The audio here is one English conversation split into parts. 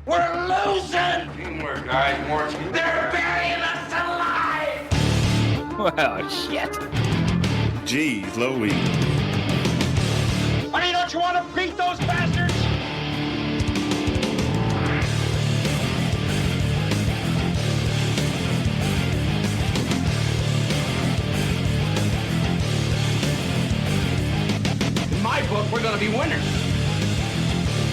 We're losing! Teamwork, guys, more teamwork. They're burying us alive! Well, shit. Jeez, Louie. Honey, don't you want to beat those bastards? In my book, we're gonna be winners.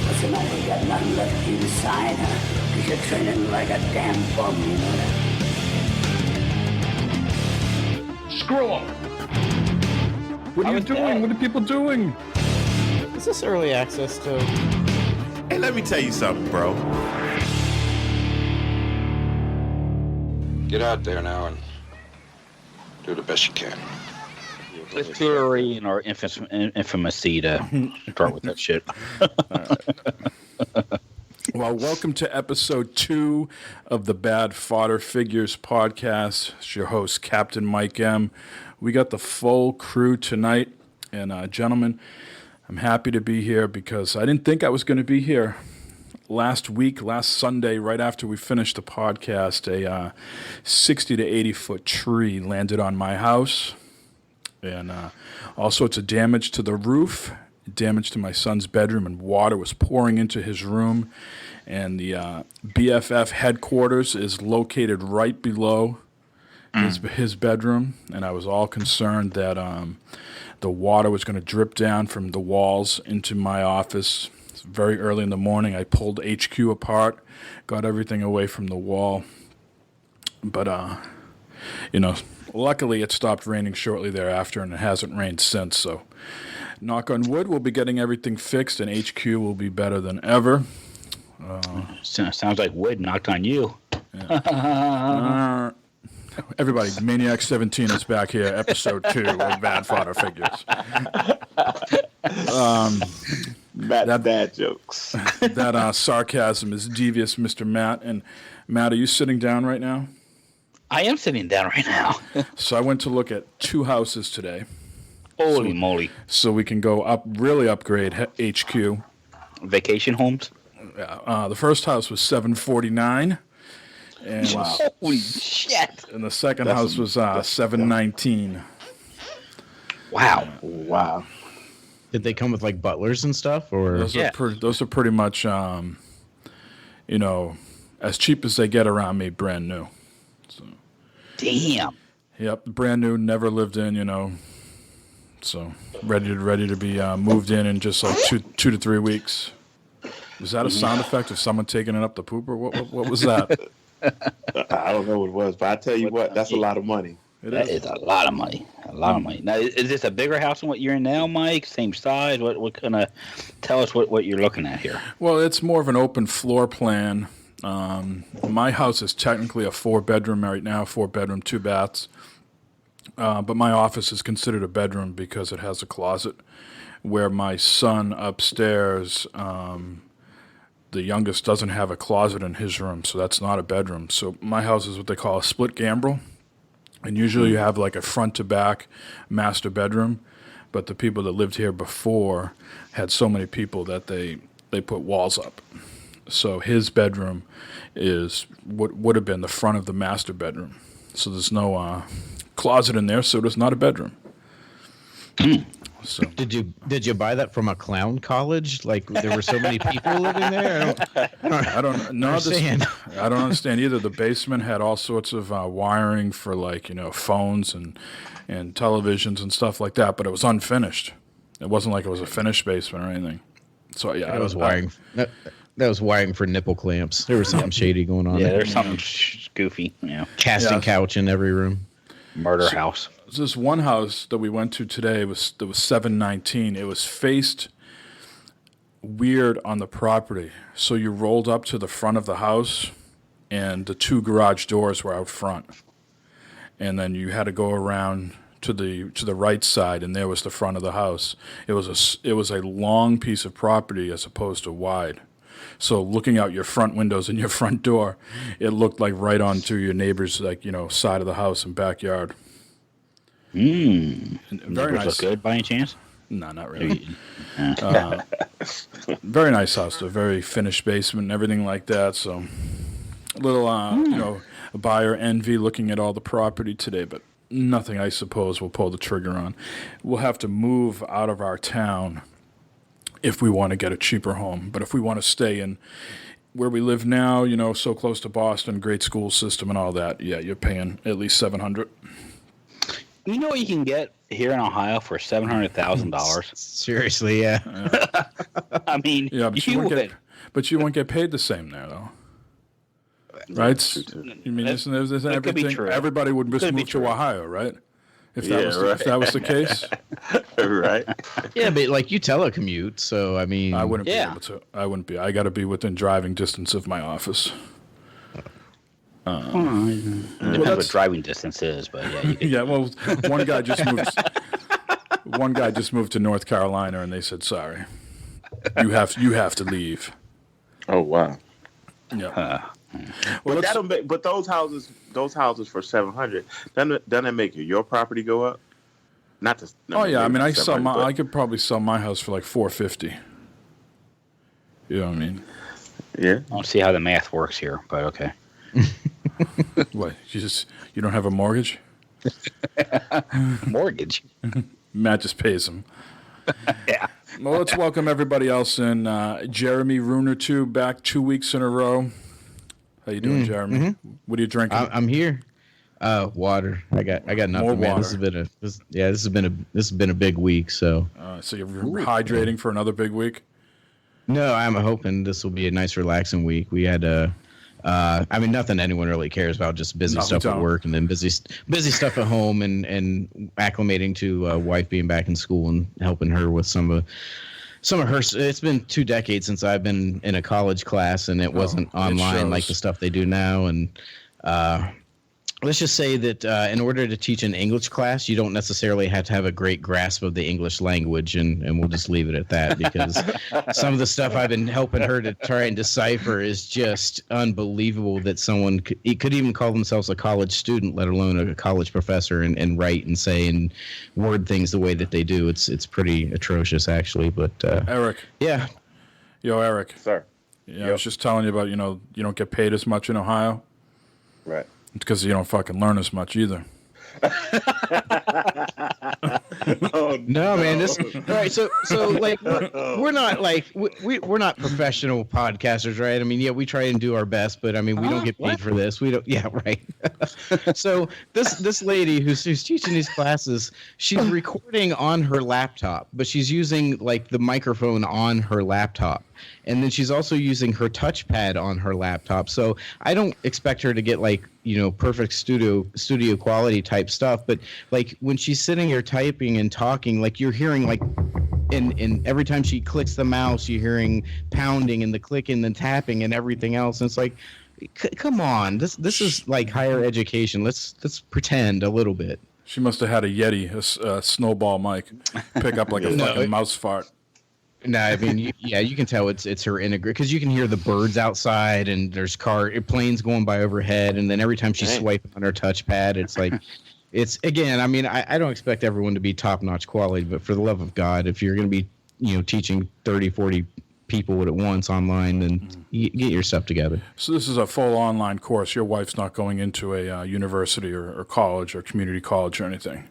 Listen, I ain't got nothing left for you to sign, huh? Because you're training like a damn bum, you know that? Screw them. What are you doing? What are people doing? Is this early access to? Hey, let me tell you something, bro. Get out there now and do the best you can. It's too early in our infamousy to start with that shit. Well, welcome to episode 2 of the Bad Fodder Figures podcast. It's your host, Captain Mike M. We got the full crew tonight. And gentlemen, I'm happy to be here because I didn't think I was going to be here. Last Sunday, right after we finished the podcast, a 60 to 80 foot tree landed on my house. And all sorts of damage to the roof, damage to my son's bedroom, and water was pouring into his room. And the BFF headquarters is located right below his bedroom. And I was all concerned that the water was going to drip down from the walls into my office. It's very early in the morning. I pulled HQ apart, got everything away from the wall. But, luckily, it stopped raining shortly thereafter, and it hasn't rained since. So, knock on wood, we'll be getting everything fixed, and HQ will be better than ever. Sounds like wood knocked on you. Yeah. Everybody, Maniac 17 is back here, episode 2 of Bad Fodder Figures. Bad jokes. That sarcasm is devious, Mr. Matt. And Matt, are you sitting down right now? I am sitting down right now. So I went to look at 2 houses today. Holy moly. So we can go upgrade HQ. Vacation homes? The first house was $749. And Holy shit. And the second house was $719. Wow. Did they come with like butlers and stuff, or those are pretty much as cheap as they get around me, brand new. So. Damn. Yep, brand new, never lived in, so ready to be moved in just like two to 3 weeks. Was that a sound effect of someone taking it up the poop, or what was that? I don't know what it was, but I tell you what, that's a lot of money. That is a lot of money. Now, is this a bigger house than what you're in now, Mike? Same size? What kind of tell us what you're looking at here? Well, it's more of an open floor plan. My house is technically a 4-bedroom right now, 4-bedroom, 2 baths. But my office is considered a bedroom because it has a closet. Where my son upstairs, the youngest, doesn't have a closet in his room, so that's not a bedroom. So my house is what they call a split gambrel. And usually you have like a front to back master bedroom, but the people that lived here before had so many people that they put walls up. So his bedroom is what would have been the front of the master bedroom. So there's no closet in there, so it's not a bedroom. So. Did you buy that from a clown college? Like there were so many people living there? I don't understand. I don't understand either. The basement had all sorts of wiring for phones and televisions and stuff like that, but it was unfinished. It wasn't like it was a finished basement or anything. So yeah, that was wiring. That was wiring for nipple clamps. There was something shady going on. Yeah, there's something goofy. Yeah, casting couch in every room. Murder house. This one house that we went to today was $719. It was faced weird on the property. So you rolled up to the front of the house, and the 2 garage doors were out front. And then you had to go around to the right side, and there was the front of the house. It was a long piece of property as opposed to wide. So looking out your front windows and your front door, it looked like right onto your neighbor's side of the house and backyard. Very nice. Look good by any chance? No, not really. Very nice house, though. Very finished basement and everything like that. So a little, buyer envy looking at all the property today, but nothing I suppose we'll pull the trigger on. We'll have to move out of our town if we want to get a cheaper home. But if we want to stay in where we live now, so close to Boston, great school system and all that, yeah, you're paying at least $700,000. You know what you can get here in Ohio for $700,000? Seriously, yeah. I mean, Yeah, but you won't get paid the same there, though. Right? I mean, isn't everything? Everybody would just move to Ohio, right? If that was the case. Right. Yeah, but like you telecommute, so I mean, I wouldn't be able to. I wouldn't be. I got to be within driving distance of my office. Depends what driving distance is, but yeah. You could... Yeah, well, one guy just moved to North Carolina, and they said, "Sorry, you have to leave." Oh wow. Yeah. Well, but those houses for $700, doesn't that make your property go up? Not to. Oh yeah, I mean, I could probably sell my house for like $450. You know what I mean? Yeah. I don't see how the math works here, but okay. What? You don't have a mortgage? Mortgage. Matt just pays them. Yeah. Well, let's welcome everybody else in. Jeremy Rooney, back 2 weeks in a row. How you doing, Jeremy? Mm-hmm. What are you drinking? I'm here. Water. I got nothing. More man. water. This has been a big week. So. So you're hydrating for another big week? No, I'm hoping this will be a nice, relaxing week. We had nothing anyone really cares about, just busy stuff at work and then busy stuff at home and acclimating to wife being back in school and helping her with some of her. It's been 2 decades since I've been in a college class, and it wasn't online like the stuff they do now. And let's just say that in order to teach an English class, you don't necessarily have to have a great grasp of the English language, and we'll just leave it at that, because some of the stuff I've been helping her to try and decipher is just unbelievable that someone could even call themselves a college student, let alone a college professor, and write and say and word things the way that they do. It's pretty atrocious, actually. But Eric. Yeah. Yo, Eric. Sir. Yeah, I was just telling you about, you don't get paid as much in Ohio. Right. It's because you don't fucking learn as much either. No, man. All right. So like we're not like we're not professional podcasters, right? I mean, yeah, we try and do our best, but I mean, we don't get paid for this. We don't. Yeah, right. So this lady who's teaching these classes, she's recording on her laptop, but she's using like the microphone on her laptop. And then she's also using her touchpad on her laptop. So I don't expect her to get like, perfect studio quality type stuff. But like when she's sitting here typing and talking, like you're hearing like in every time she clicks the mouse, you're hearing pounding and the clicking and tapping and everything else. And it's like, come on, this is like higher education. Let's pretend a little bit. She must have had a Yeti, a snowball mic, pick up like a fucking mouse fart. No, I mean, you can tell it's her integrate, because you can hear the birds outside and there's planes going by overhead, and then every time she's swiping on her touchpad, it's like, it's again. I mean, I don't expect everyone to be top notch quality, but for the love of God, if you're going to be teaching 30, 40 people at once online, then you get your stuff together. So this is a full online course. Your wife's not going into a university or college or community college or anything.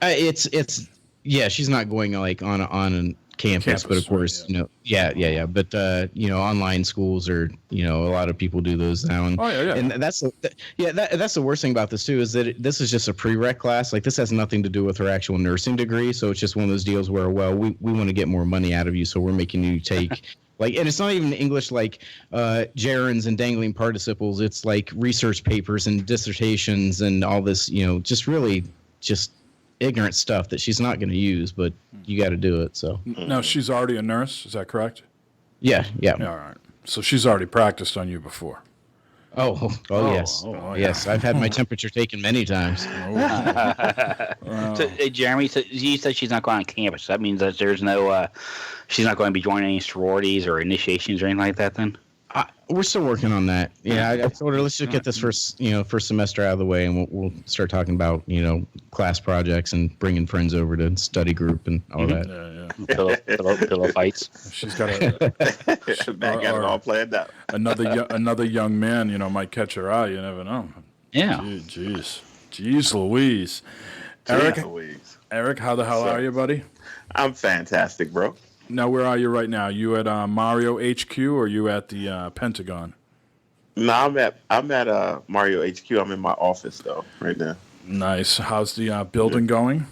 She's not going like on an campus, but of course, right, But online schools are, a lot of people do those now, and and that's the worst thing about this too, is that this is just a prereq class. Like this has nothing to do with her actual nursing degree, so it's just one of those deals where, well, we want to get more money out of you, so we're making you take. Like, and it's not even English like gerunds and dangling participles. It's like research papers and dissertations and all this, just really just ignorant stuff that she's not going to use, but you got to do it. So now she's already a nurse. Is that correct? Yeah. All right. So she's already practiced on you before. Yes. Yes, I've had my temperature taken many times. So, Jeremy, so you said she's not going on campus. That means that there's no, she's not going to be joining any sororities or initiations or anything like that then? We're still working on that. Yeah, I told her let's just get this first semester out of the way, and we'll start talking about class projects and bringing friends over to study group and all that. Pillow fights. She's got a got it all planned out. another young man, might catch her eye. You never know. Yeah. Jeez Louise. Eric, how the hell are you, buddy? I'm fantastic, bro. Now, where are you right now? You at Mario HQ or you at the Pentagon? No, I'm at Mario HQ. I'm in my office though right now. Nice. How's the building going?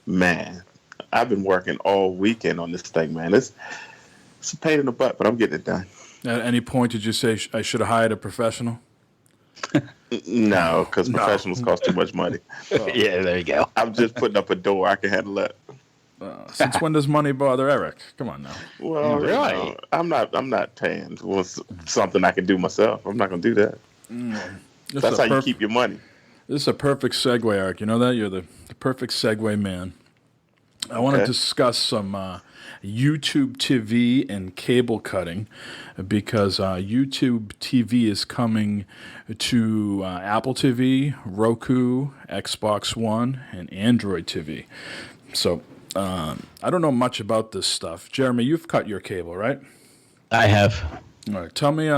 Man, I've been working all weekend on this thing, man. It's a pain in the butt, but I'm getting it done. At any point, did you say I should have hired a professional? No, because professionals cost too much money. Yeah, there you go. I'm just putting up a door. I can handle that. Since when does money bother Eric? Come on now. Well, really? I'm not paying for something I can do myself. I'm not going to do that. That's how you keep your money. This is a perfect segue, Eric. You know that? You're the perfect segue man. I want to discuss some YouTube TV and cable cutting because YouTube TV is coming to Apple TV, Roku, Xbox One, and Android TV. So I don't know much about this stuff. Jeremy, you've cut your cable, right? I have. All right. Tell me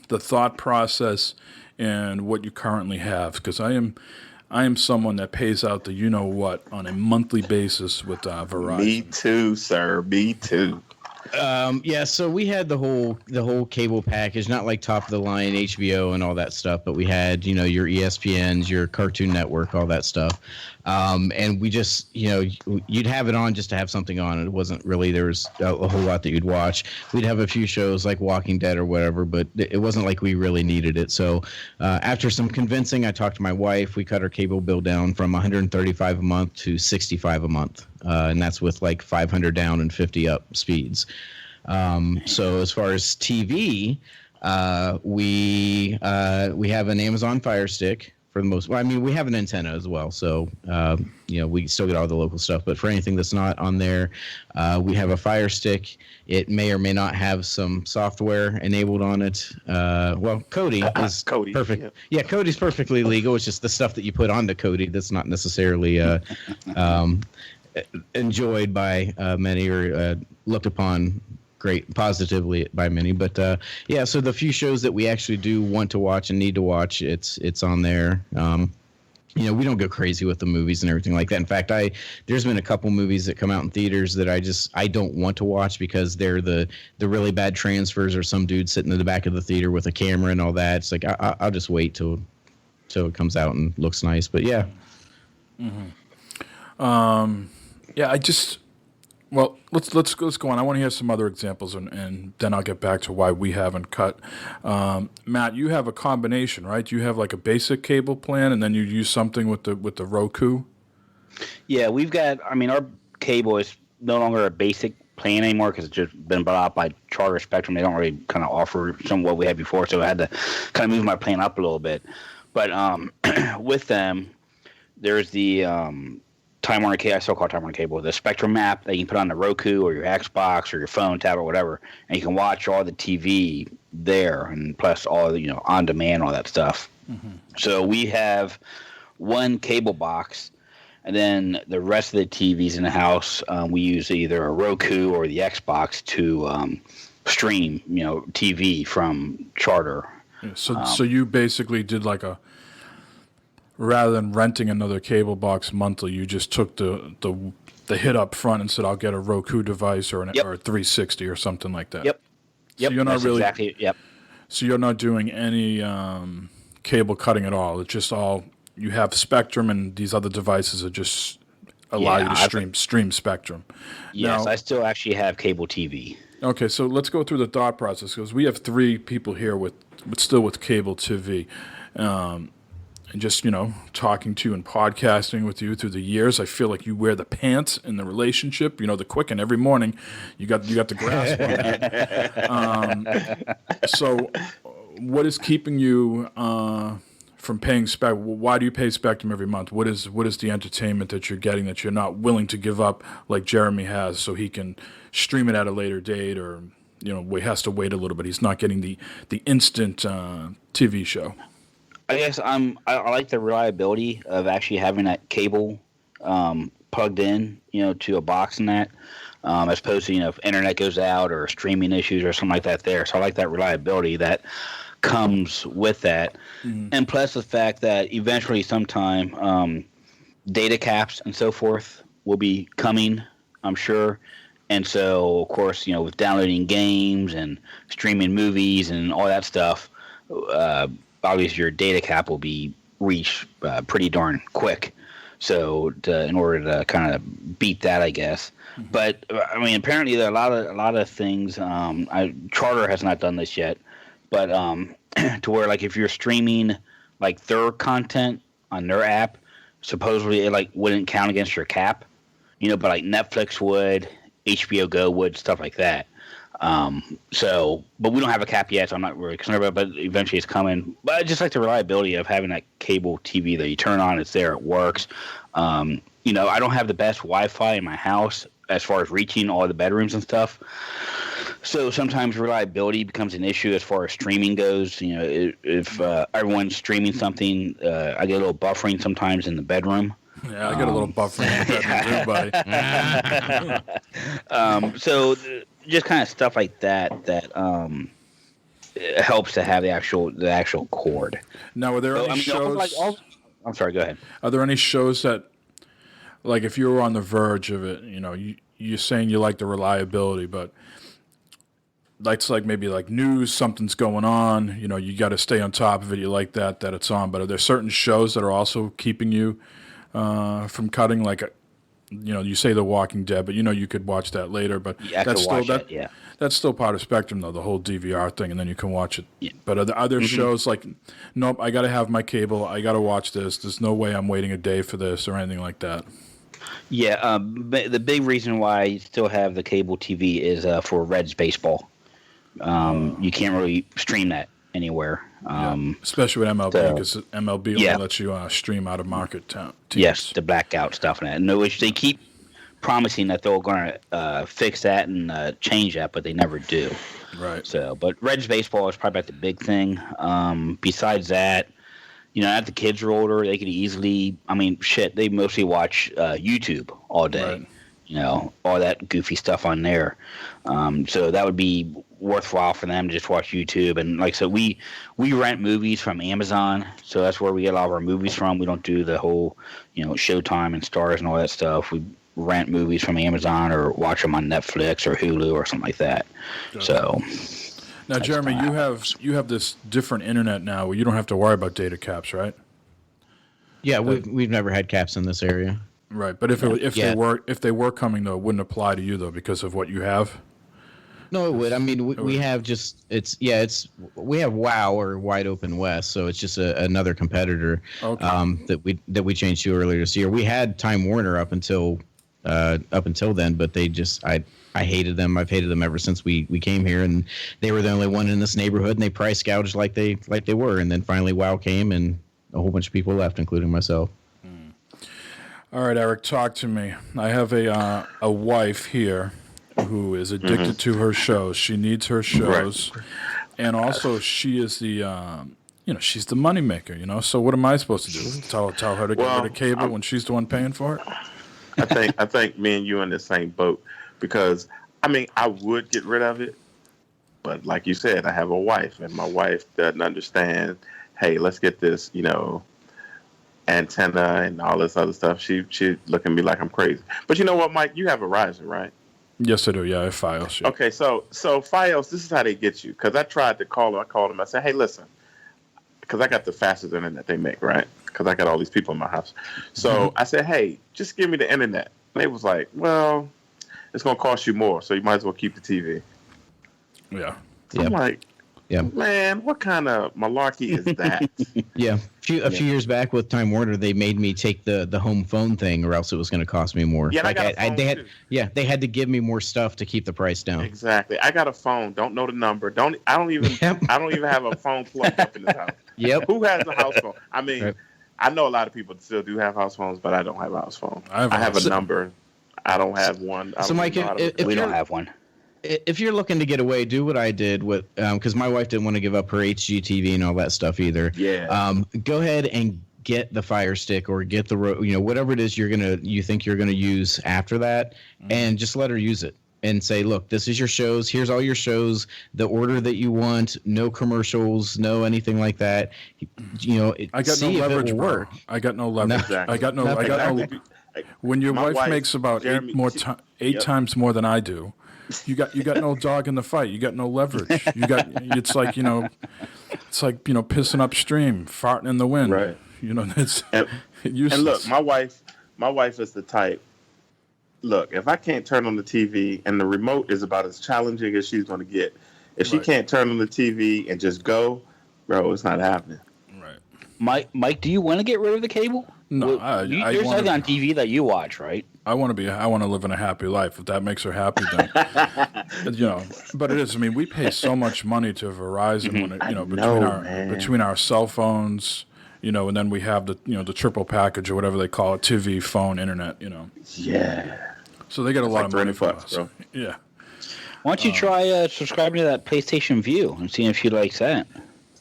the thought process and what you currently have, because I am someone that pays out the you-know-what on a monthly basis with Verizon. Me too, sir. Me too. Yeah, so we had the whole cable package, not like top of the line HBO and all that stuff, but we had your ESPNs, your Cartoon Network, all that stuff, and we just you'd have it on just to have something on. It wasn't really there was a whole lot that you'd watch. We'd have a few shows like Walking Dead or whatever, but it wasn't like we really needed it. So after some convincing, I talked to my wife. We cut our cable bill down from $135 a month to $65 a month. And that's with like 500 down and 50 up speeds. So as far as TV, we have an Amazon Fire Stick for the most. Well, I mean, we have an antenna as well, so we still get all the local stuff. But for anything that's not on there, we have a Fire Stick. It may or may not have some software enabled on it. Well, Kodi is perfect. Yeah, Kodi's perfectly legal. It's just the stuff that you put onto Kodi that's not necessarily enjoyed by many or looked upon great positively by many. But so the few shows that we actually do want to watch and need to watch, it's on there. We don't go crazy with the movies and everything like that. In fact, there's been a couple movies that come out in theaters that I don't want to watch because they're the really bad transfers or some dude sitting in the back of the theater with a camera and all that. It's like I'll just wait till it comes out and looks nice. But yeah. Mm-hmm. Yeah, let's go on. I want to hear some other examples, and then I'll get back to why we haven't cut. Matt, you have a combination, right? You have like a basic cable plan, and then you use something with the Roku. Yeah, we've got. I mean, our cable is no longer a basic plan anymore because it's just been bought out by Charter Spectrum. They don't really kind of offer some of what we had before, so I had to kind of move my plan up a little bit. But with them, there's the Time Warner cable, I still call it Time Warner cable, the Spectrum app that you can put on the Roku or your Xbox or your phone, tablet, whatever, and you can watch all the TV there, and plus all the on demand, all that stuff. Mm-hmm. So we have one cable box, and then the rest of the TVs in the house, we use either a Roku or the Xbox to stream, TV from Charter. Yeah, so you basically did like rather than renting another cable box monthly, you just took the hit up front and said, I'll get a Roku device or a 360 or something like that. Yep. So you're not really exactly. Yep. So you're not doing any cable cutting at all. It's just all you have Spectrum, and these other devices are just allow you to stream Spectrum. Yes, now, I still actually have cable TV. Okay, so let's go through the thought process because we have 3 people here with cable TV. And just, talking to you and podcasting with you through the years, I feel like you wear the pants in the relationship. The Quicken every morning, you got the grasp on that. So what is keeping you from paying Spectrum? Why do you pay Spectrum every month? What is the entertainment that you're getting that you're not willing to give up like Jeremy has so he can stream it at a later date or he has to wait a little bit. He's not getting the instant TV show. I guess I like the reliability of actually having that cable plugged in, to a box and that, as opposed to, if internet goes out or streaming issues or something like that there. So I like that reliability that comes with that. Mm-hmm. And plus the fact that eventually sometime data caps and so forth will be coming, I'm sure. And so, of course, with downloading games and streaming movies and all that stuff, obviously your data cap will be reached pretty darn quick. So in order to kind of beat that, I guess. Mm-hmm. But I mean, apparently there are a lot of things. Charter has not done this yet, but to where like if you're streaming like their content on their app, supposedly it wouldn't count against your cap, but like Netflix would, HBO Go would, stuff like that. But we don't have a cap yet, so I'm not really concerned about it, but eventually it's coming. But I just like the reliability of having that cable TV that you turn on, it's there, it works. I don't have the best Wi-Fi in my house as far as reaching all the bedrooms and stuff. So sometimes reliability becomes an issue as far as streaming goes. If everyone's streaming something, I get a little buffering sometimes in the bedroom. Yeah, I get a little buffering in the bedroom too, buddy. So just kind of stuff like that it helps to have the actual cord. Now, are there any shows? I'm sorry. Go ahead. Are there any shows that, like, if you were on the verge of it, you're saying you like the reliability, but that's like maybe like news, something's going on. You got to stay on top of it. You like that it's on. But are there certain shows that are also keeping you from cutting? Like, you say The Walking Dead, but you could watch that later. But that's still part of Spectrum, though, the whole DVR thing, and then you can watch it. Yeah. But are there other shows like, nope, I got to have my cable, I got to watch this. There's no way I'm waiting a day for this or anything like that. Yeah, the big reason why I still have the cable TV is for Reds baseball. You can't really stream that anywhere. Especially with MLB, because MLB only lets you stream out of market teams. Yes, the blackout stuff and that. No, which they keep promising that they're going to fix that and change that, but they never do. Right. So, but Reds baseball is probably about the big thing. Besides that, as the kids are older, they could easily. I mean, they mostly watch YouTube all day. Right. All that goofy stuff on there. So that would be worthwhile for them to just watch YouTube. And like I said, we rent movies from Amazon, so that's where we get a lot of our movies from. We don't do the whole, Showtime and Stars and all that stuff. We rent movies from Amazon or watch them on Netflix or Hulu or something like that. Good. So now, Jeremy, you have this different internet now where you don't have to worry about data caps, right? Yeah, we've never had caps in this area. Right, but if they were coming, though, it wouldn't apply to you, though, because of what you have. No, it would. I mean, we have we have WoW or Wide Open West, so it's just another competitor that we changed to earlier this year. We had Time Warner up until then, but I hated them. I've hated them ever since we came here, and they were the only one in this neighborhood, and they price gouged like they were, and then finally WoW came, and a whole bunch of people left, including myself. All right, Eric, talk to me. I have a wife here who is addicted to her shows. She needs her shows, right. And also she is the, she's the moneymaker. So what am I supposed to do? Tell her to get rid of cable when she's the one paying for it? I think me and you are in the same boat because I would get rid of it, but like you said, I have a wife, and my wife doesn't understand. Hey, let's get this, antenna and all this other stuff. She look at me like I'm crazy. But you know what, Mike? You have Verizon, right? Yes, I do. Yeah, I have Fios. Yeah. Okay, so Fios, this is how they get you. Because I tried to call them. I called them. I said, hey, listen, because I got the fastest internet they make, right? Because I got all these people in my house. So I said, hey, just give me the internet. And they was like, well, it's going to cost you more, so you might as well keep the TV. Yeah. I'm like, man, what kind of malarkey is that? Yeah. A few years back with Time Warner, they made me take the home phone thing, or else it was going to cost me more. Yeah, they had to give me more stuff to keep the price down. Exactly. I got a phone. Don't know the number. I don't even have a phone plugged up in this house. Yep. Who has a house phone? Right. I know a lot of people still do have house phones, but I don't have a house phone. I have a number. I don't have one. So, Mike, we don't have one. if you're looking to get away, do what I did with because my wife didn't want to give up her HGTV and all that stuff either. Yeah. Go ahead and get the Fire Stick or get the whatever it is you think you're gonna use after that, and just let her use it and say, look, this is your shows. Here's all your shows, the order that you want. No commercials, no anything like that. I got no leverage, bro. I got no leverage. Exactly. I got no. When your wife makes about eight times more than I do, you got no dog in the fight. You got no leverage. It's like pissing upstream, farting in the wind. Right. It's and useless. look, my wife is the type. Look, if I can't turn on the TV and the remote is about as challenging as she's going to get, if she can't turn on the TV and just go, bro, it's not happening. Right. Mike, do you want to get rid of the cable? No, there's nothing on TV that you watch, right? I want to live in a happy life. If that makes her happy, then But it is. I mean, we pay so much money to Verizon when between our cell phones. And then we have the triple package or whatever they call it, TV, phone, internet, Yeah. So they get a lot of money from $300, us. bro. Yeah. Why don't you try subscribing to that PlayStation View and seeing if she likes that?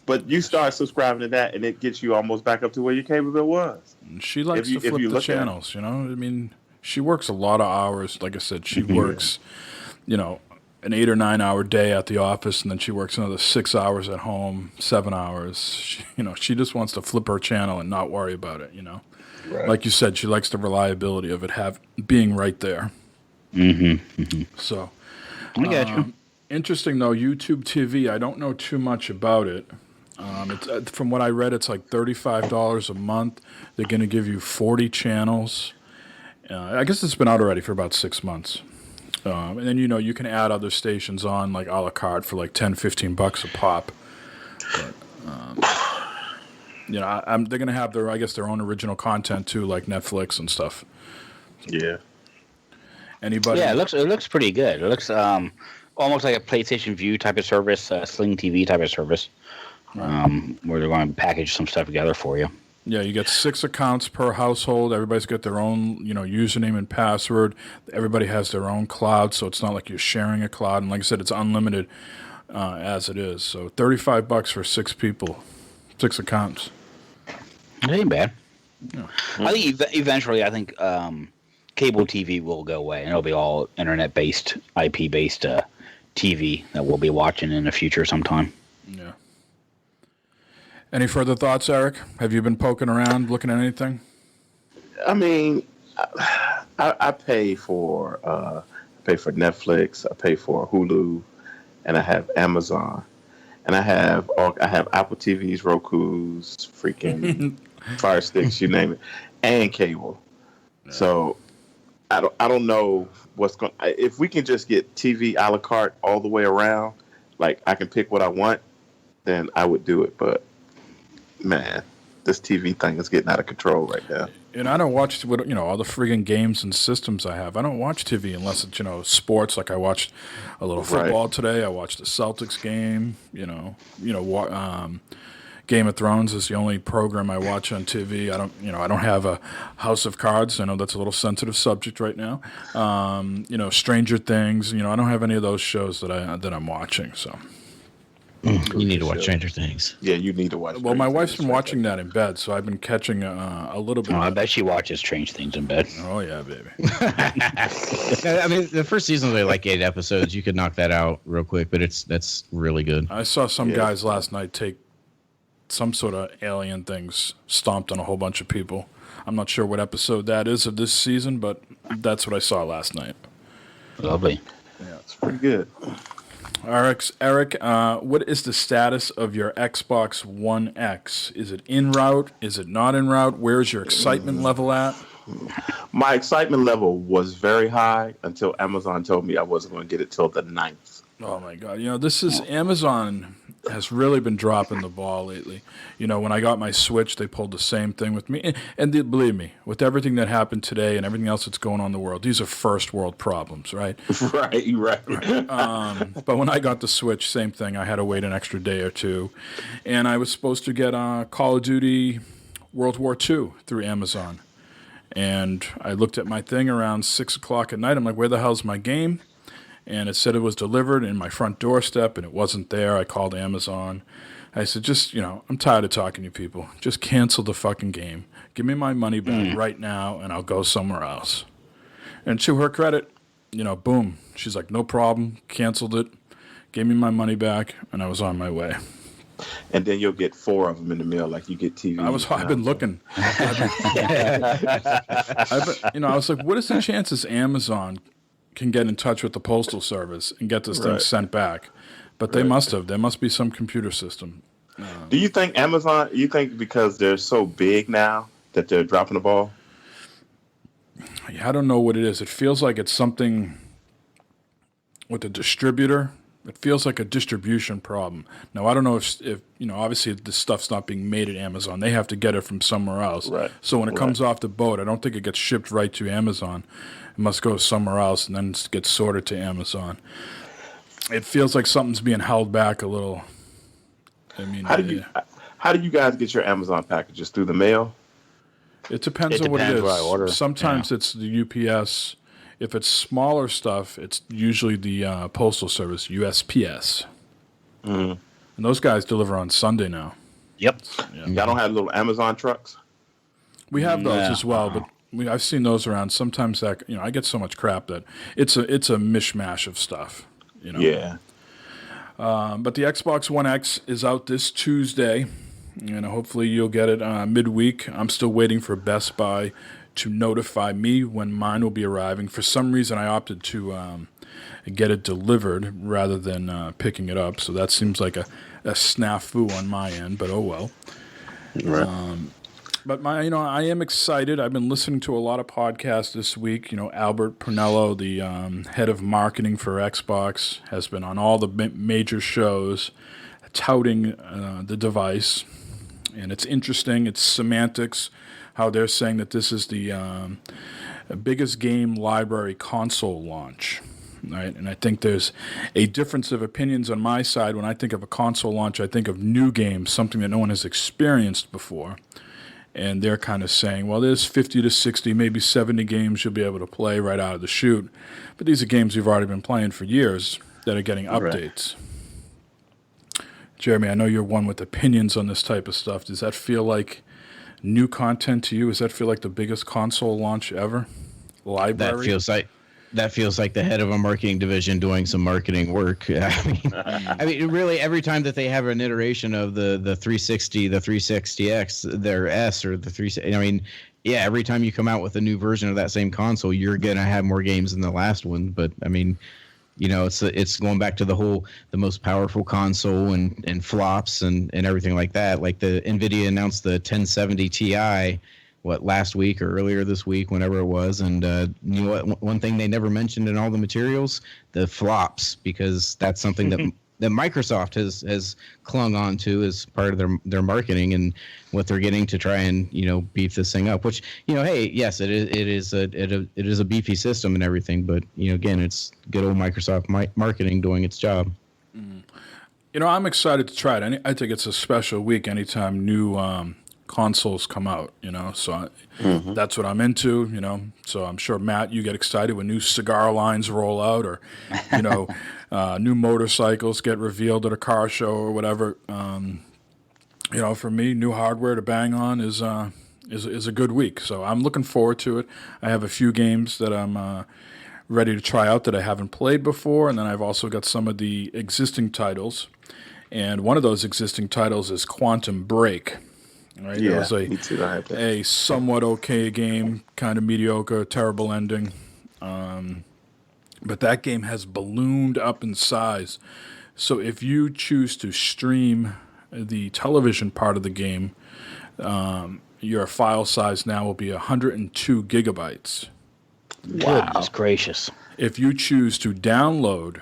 But you start subscribing to that, and it gets you almost back up to where your cable bill was. And she likes to flip the channels, I mean, she works a lot of hours. Like I said, she works, an 8 or 9 hour day at the office, and then she works another 6 hours at home, 7 hours. She just wants to flip her channel and not worry about it. Right. Like you said, she likes the reliability of it being right there. So, I got you. Interesting though, YouTube TV. I don't know too much about it. From what I read, it's like $35 a month. They're going to give you 40 channels. I guess it's been out already for about 6 months. And then, you can add other stations on, like a la carte for like $10-15 a pop. But, they're going to have their own original content too, like Netflix and stuff. Yeah. Anybody? Yeah, it looks pretty good. It looks almost like a PlayStation View type of service, Sling TV type of service, where they're going to package some stuff together for you. Yeah, you get 6 accounts per household. Everybody's got their own, username and password. Everybody has their own cloud, so it's not like you're sharing a cloud. And like I said, it's unlimited as it is. So $35 for 6 people, 6 accounts. It ain't bad. Yeah. I think eventually, cable TV will go away, and it'll be all internet-based, IP-based TV that we'll be watching in the future sometime. Yeah. Any further thoughts, Eric? Have you been poking around, looking at anything? I mean, I pay for Netflix, I pay for Hulu, and I have Amazon, and I have Apple TVs, Roku's, freaking Fire Sticks, you name it, and cable. Yeah. So I don't know what's going. If we can just get TV a la carte all the way around, like I can pick what I want, then I would do it. But man, this TV thing is getting out of control right now. And I don't watch all the friggin' games and systems I have. I don't watch TV unless it's sports. Like I watched a little football today. I watched the Celtics game. Game of Thrones is the only program I watch on TV. I don't have a House of Cards. I know that's a little sensitive subject right now. Stranger Things. I don't have any of those shows that I'm watching. So. You need to watch Stranger Things. Yeah, you need to watch. Well, my wife's been watching that in bed, so I've been catching a little bit. Oh, I bet she watches Strange Things in bed. Oh yeah, baby. I mean, the first season was like 8 episodes. You could knock that out real quick, but that's really good. I saw some guys last night take some sort of alien things stomped on a whole bunch of people. I'm not sure what episode that is of this season, but that's what I saw last night. Lovely. Yeah, it's pretty good. Eric, what is the status of your Xbox One X? Is it en route? Is it not en route? Where's your excitement level at? My excitement level was very high until Amazon told me I wasn't going to get it till the 9th. Oh, my God. Amazon has really been dropping the ball lately. When I got my Switch, they pulled the same thing with me. And believe me, with everything that happened today and everything else that's going on in the world, these are first world problems, right? Right. But when I got the Switch, same thing. I had to wait an extra day or two. And I was supposed to get Call of Duty World War II through Amazon. And I looked at my thing around 6 o'clock at night. I'm like, where the hell's my game? and it said it was delivered in my front doorstep, and it wasn't there. I called Amazon. I said, just, I'm tired of talking to you people. Just cancel the fucking game. Give me my money back right now, and I'll go somewhere else. And to her credit, boom. She's like, no problem. Canceled it. Gave me my money back, and I was on my way. And then you'll get 4 of them in the mail, like you get TV. I've been looking. I was like, what is the chances Amazon can get in touch with the Postal Service and get this thing sent back? But they must have. There must be some computer system. Do you think Amazon, because they're so big now that they're dropping the ball? I don't know what it is. It feels like it's something with the distributor. It feels like a distribution problem. Now, I don't know if obviously this stuff's not being made at Amazon. They have to get it from somewhere else. Right. So when it comes off the boat, I don't think it gets shipped right to Amazon. It must go somewhere else and then get sorted to Amazon. It feels like something's being held back a little. I mean, how do you guys get your Amazon packages? Through the mail? It depends on what it what I order. is. Sometimes it's the UPS. If it's smaller stuff, it's usually the Postal Service, USPS. And those guys deliver on Sunday now. Yep. Y'all don't have little Amazon trucks? We have those as well, but I've seen those around. Sometimes that I get so much crap that it's a mishmash of stuff. Yeah. But the Xbox One X is out this Tuesday, and hopefully you'll get it midweek. I'm still waiting for Best Buy to notify me when mine will be arriving. For some reason, I opted to get it delivered rather than picking it up. So that seems like a snafu on my end, but oh well. Right. But I am excited. I've been listening to a lot of podcasts this week. Albert Pernello, the head of marketing for Xbox, has been on all the major shows touting the device. And it's interesting. It's semantics, how they're saying that this is the biggest game library console launch. Right? And I think there's a difference of opinions on my side. When I think of a console launch, I think of new games, something that no one has experienced before. And they're kind of saying, well, there's 50 to 60, maybe 70 games you'll be able to play right out of the chute. But these are games you've already been playing for years that are getting updates. Right. Jeremy, I know you're one with opinions on this type of stuff. Does that feel like new content to you? Does that feel like the biggest console launch ever? Library? That feels like the head of a marketing division doing some marketing work. I mean, really, every time that they have an iteration of the 360, the 360X, their S or the 360, I mean, yeah, every time you come out with a new version of that same console, you're gonna have more games than the last one. But I mean, it's going back to the most powerful console and flops and everything like that. Like the NVIDIA announced the 1070 Ti. Last week or earlier this week, whenever it was. And you know what? One thing they never mentioned in all the materials, the flops, because that's something that Microsoft has clung on to as part of their marketing and what they're getting to try and beef this thing up. Which hey, yes, it is a beefy system and everything, but again, it's good old Microsoft marketing doing its job. I'm excited to try it. I think it's a special week anytime new consoles come out, so that's what I'm into, so I'm sure, Matt, you get excited when new cigar lines roll out or, new motorcycles get revealed at a car show or whatever. For me, new hardware to bang on is a good week, so I'm looking forward to it. I have a few games that I'm ready to try out that I haven't played before, and then I've also got some of the existing titles, and one of those existing titles is Quantum Break. Right? Yeah, it was a somewhat okay game, kind of mediocre, terrible ending. But that game has ballooned up in size. So if you choose to stream the television part of the game, your file size now will be 102 gigabytes. Wow. Goodness gracious. If you choose to download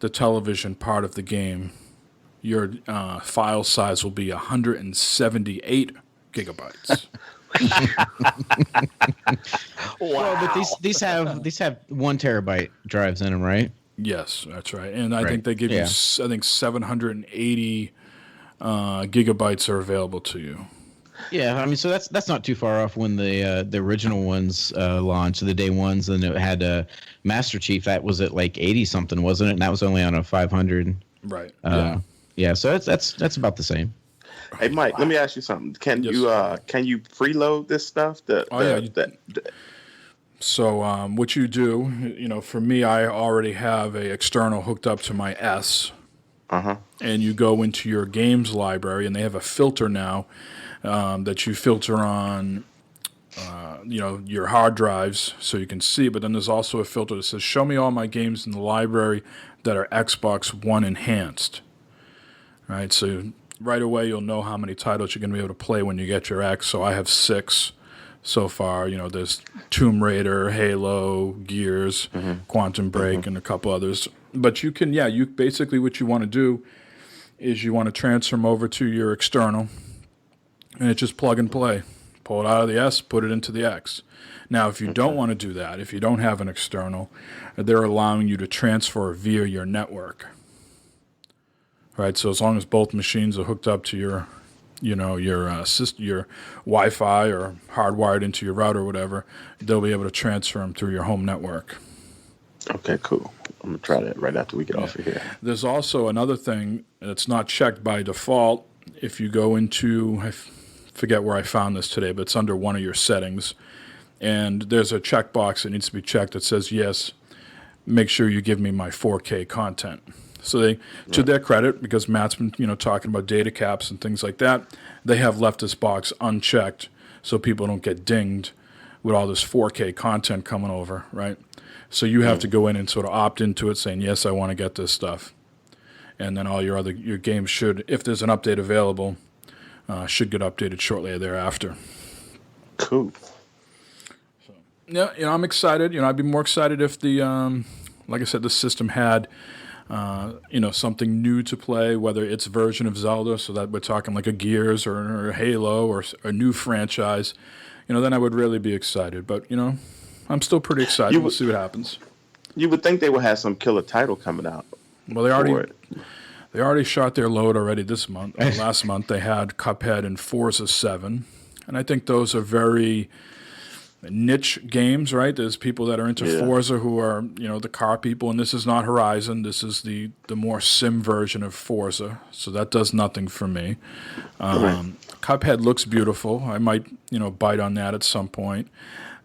the television part of the game, your file size will be 178 gigabytes. Wow. Well, but these have 1 terabyte drives in them, right? Yes, that's right. And I think they give you, 780 gigabytes are available to you. Yeah, I mean, so that's not too far off when the original ones launched, the day ones, and it had Master Chief. That was at like 80 something, wasn't it? And that was only on a 500. Right. Yeah. So that's about the same. Hey, Mike, let me ask you something. Can you preload this stuff? So what you do, for me, I already have a external hooked up to my S. And you go into your games library, and they have a filter now that you filter on, your hard drives so you can see. But then there's also a filter that says, show me all my games in the library that are Xbox One enhanced. Right, so right away you'll know how many titles you're going to be able to play when you get your X. So I have 6 so far. There's Tomb Raider, Halo, Gears, Quantum Break, and a couple others. But you can, you basically what you want to do is you want to transfer them over to your external, and it's just plug and play. Pull it out of the S, put it into the X. Now, if you don't want to do that, if you don't have an external, they're allowing you to transfer via your network. Right, so as long as both machines are hooked up to your Wi-Fi or hardwired into your router or whatever, they'll be able to transfer them through your home network. Okay, cool. I'm going to try that right after we get off of here. There's also another thing that's not checked by default. If you go into, I forget where I found this today, but it's under one of your settings. And there's a checkbox that needs to be checked that says, yes, make sure you give me my 4K content. So they, to their credit, because Matt's been, talking about data caps and things like that, they have left this box unchecked so people don't get dinged with all this 4K content coming over, right? So you have to go in and sort of opt into it saying, yes, I want to get this stuff. And then all your games should, if there's an update available, should get updated shortly thereafter. Cool. So, I'm excited. I'd be more excited if the, like I said, the system had something new to play, whether it's version of Zelda, so that we're talking like a Gears or a Halo or a new franchise, then I would really be excited. But, I'm still pretty excited. We'll see what happens. You would think they would have some killer title coming out. Well, they already shot their load already this month. Last month they had Cuphead and Forza 7. And I think those are very niche games, right? There's people that are into Forza who are, the car people, and this is not Horizon. This is the more sim version of Forza, so that does nothing for me. Cuphead looks beautiful. I might, bite on that at some point.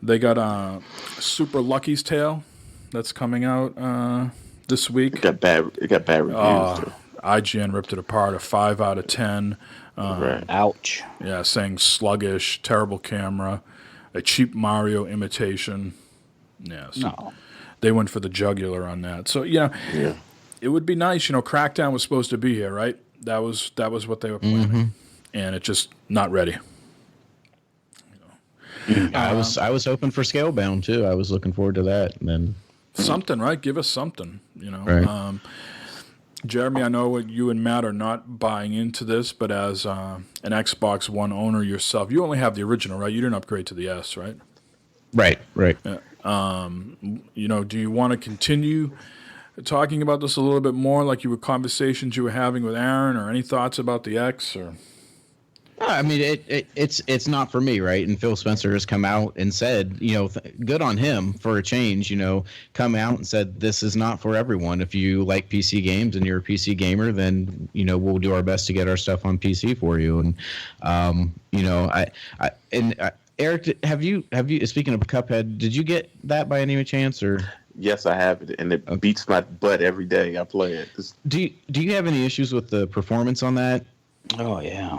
They got Super Lucky's Tale that's coming out this week. It got bad reviews. Too. IGN ripped it apart, a 5 out of 10. Ouch. Yeah, saying sluggish, terrible camera. A cheap Mario imitation. Yeah, so they went for the jugular on that. So it would be nice. Crackdown was supposed to be here, right? That was what they were planning, and it's just not ready. I was hoping for Scalebound too. I was looking forward to that, and then something, right? Give us something, Right. Jeremy, I know you and Matt are not buying into this, but as an Xbox One owner yourself, you only have the original, right? You didn't upgrade to the S, right? Right. Yeah. Do you want to continue talking about this a little bit more, like you were conversations you were having with Aaron, or any thoughts about the X, or? I mean, it's not for me, right? And Phil Spencer has come out and said, good on him for a change, come out and said, this is not for everyone. If you like PC games and you're a PC gamer, then, we'll do our best to get our stuff on PC for you. And, Eric, have you, speaking of Cuphead, did you get that by any chance, or? Yes, I have it, and it beats my butt every day I play it. Do you have any issues with the performance on that? Oh, yeah.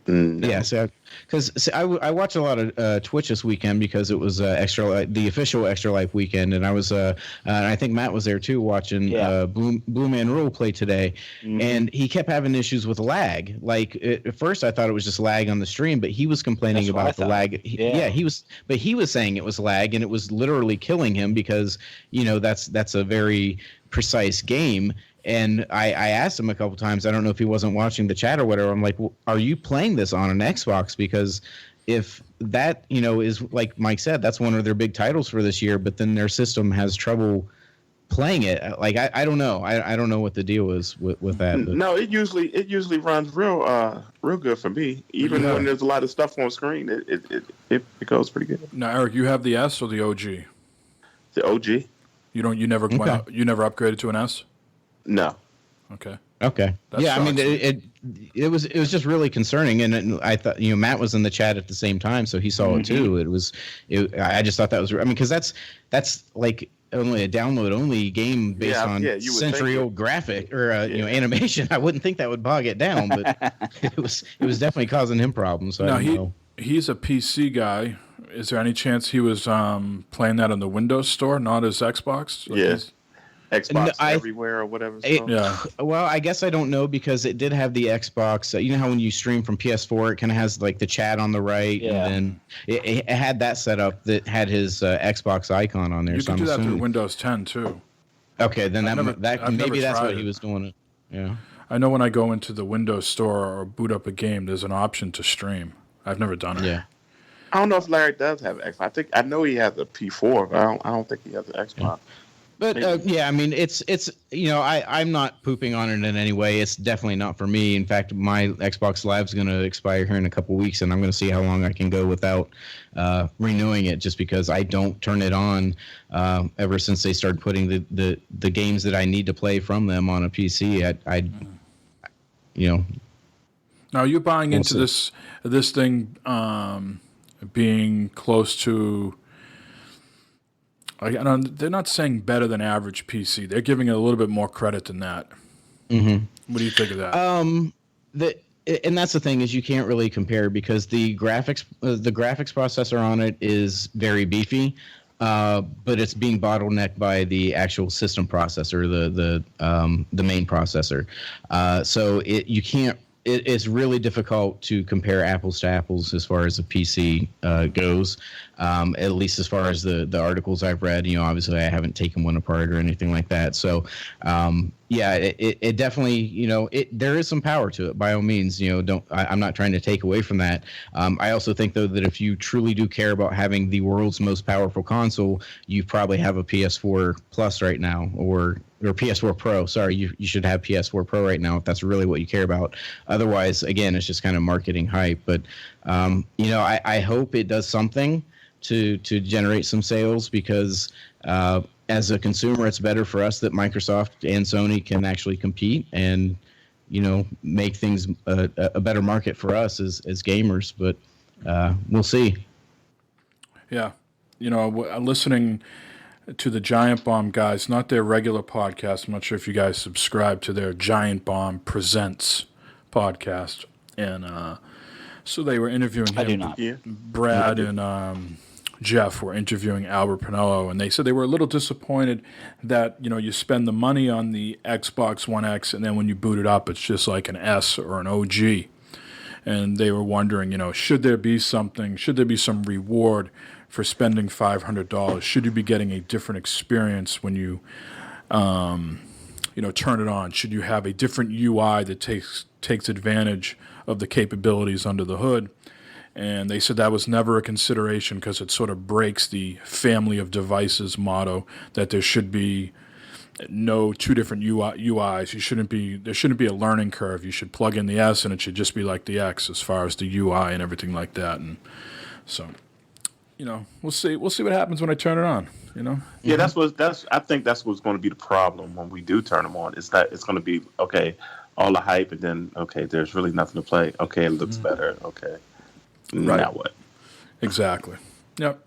No. Yeah, because I watched a lot of Twitch this weekend because it was the official Extra Life weekend, and I was I think Matt was there too watching Blue Man Rule play today, and he kept having issues with lag. Like at first, I thought it was just lag on the stream, but he was complaining about the lag. He was saying it was lag, and it was literally killing him because that's a very precise game. And I asked him a couple times, I don't know if he wasn't watching the chat or whatever. I'm like, well, are you playing this on an Xbox? Because if that, is like Mike said, that's one of their big titles for this year, but then their system has trouble playing it. Like I don't know. I don't know what the deal is with that. But. No, it usually runs real good for me. Even when there's a lot of stuff on screen, it goes pretty good. Now, Eric, you have the S or the OG? The OG. You never upgraded to an S? No. Okay. Yeah, I mean it was just really concerning, and I thought Matt was in the chat at the same time, so he saw it too. I just thought that was. I mean, because that's like only a download-only game based on century-old graphic or animation. I wouldn't think that would bog it down, but it was definitely causing him problems. So he's a PC guy. Is there any chance he was playing that on the Windows Store, not his Xbox? Yes. Xbox everywhere or whatever. Well, I guess I don't know because it did have the Xbox. You know how when you stream from PS4, it kind of has like the chat on the right, and then it had that set up that had his Xbox icon on there. You can do that through Windows 10 too. Okay, then maybe that's what he was doing. Yeah. I know when I go into the Windows Store or boot up a game, there's an option to stream. I've never done it. Yeah. I don't know if Larry does have an Xbox. I know he has a P4, but I don't think he has an Xbox. Yeah. But I mean, it's I'm not pooping on it in any way. It's definitely not for me. In fact, my Xbox Live's going to expire here in a couple weeks, and I'm going to see how long I can go without renewing it. Just because I don't turn it on ever since they started putting the games that I need to play from them on a PC. Now, are you buying into this thing being close to? They're not saying better than average PC. They're giving it a little bit more credit than that. Mm-hmm. What do you think of that? And that's the thing is you can't really compare because the graphics processor on it is very beefy, but it's being bottlenecked by the actual system processor, the main processor. So you can't. It's really difficult to compare apples to apples as far as the PC goes. At least as far as the articles I've read, obviously I haven't taken one apart or anything like that. So, it definitely, there is some power to it by all means. I'm not trying to take away from that. I also think though that if you truly do care about having the world's most powerful console, you probably have a PS4 Plus right now, or PS4 Pro. Sorry, you should have PS4 Pro right now if that's really what you care about. Otherwise, again, it's just kind of marketing hype. But I hope it does something to generate some sales because as a consumer, it's better for us that Microsoft and Sony can actually compete and make things a better market for us as gamers. But we'll see. Yeah, listening to the Giant Bomb guys, not their regular podcast. I'm not sure if you guys subscribe to their Giant Bomb Presents podcast. And so they were interviewing him. I do not. Yeah. Brad and Jeff were interviewing Albert Pinello, and they said they were a little disappointed that, you spend the money on the Xbox One X, and then when you boot it up, it's just like an S or an OG. And they were wondering, should there be some reward for spending $500? Should you be getting a different experience when you, turn it on? Should you have a different UI that takes advantage of the capabilities under the hood? And they said that was never a consideration because it sort of breaks the family of devices motto that there should be no two different UIs. There shouldn't be a learning curve. You should plug in the S and it should just be like the X as far as the UI and everything like that. And so, we'll see what happens when I turn it on. Yeah, I think that's what's going to be the problem when we do turn them on. Is that it's going to be okay, all the hype, and then okay, there's really nothing to play. Okay, it looks better. Okay. Right. Now what? Exactly. Yep.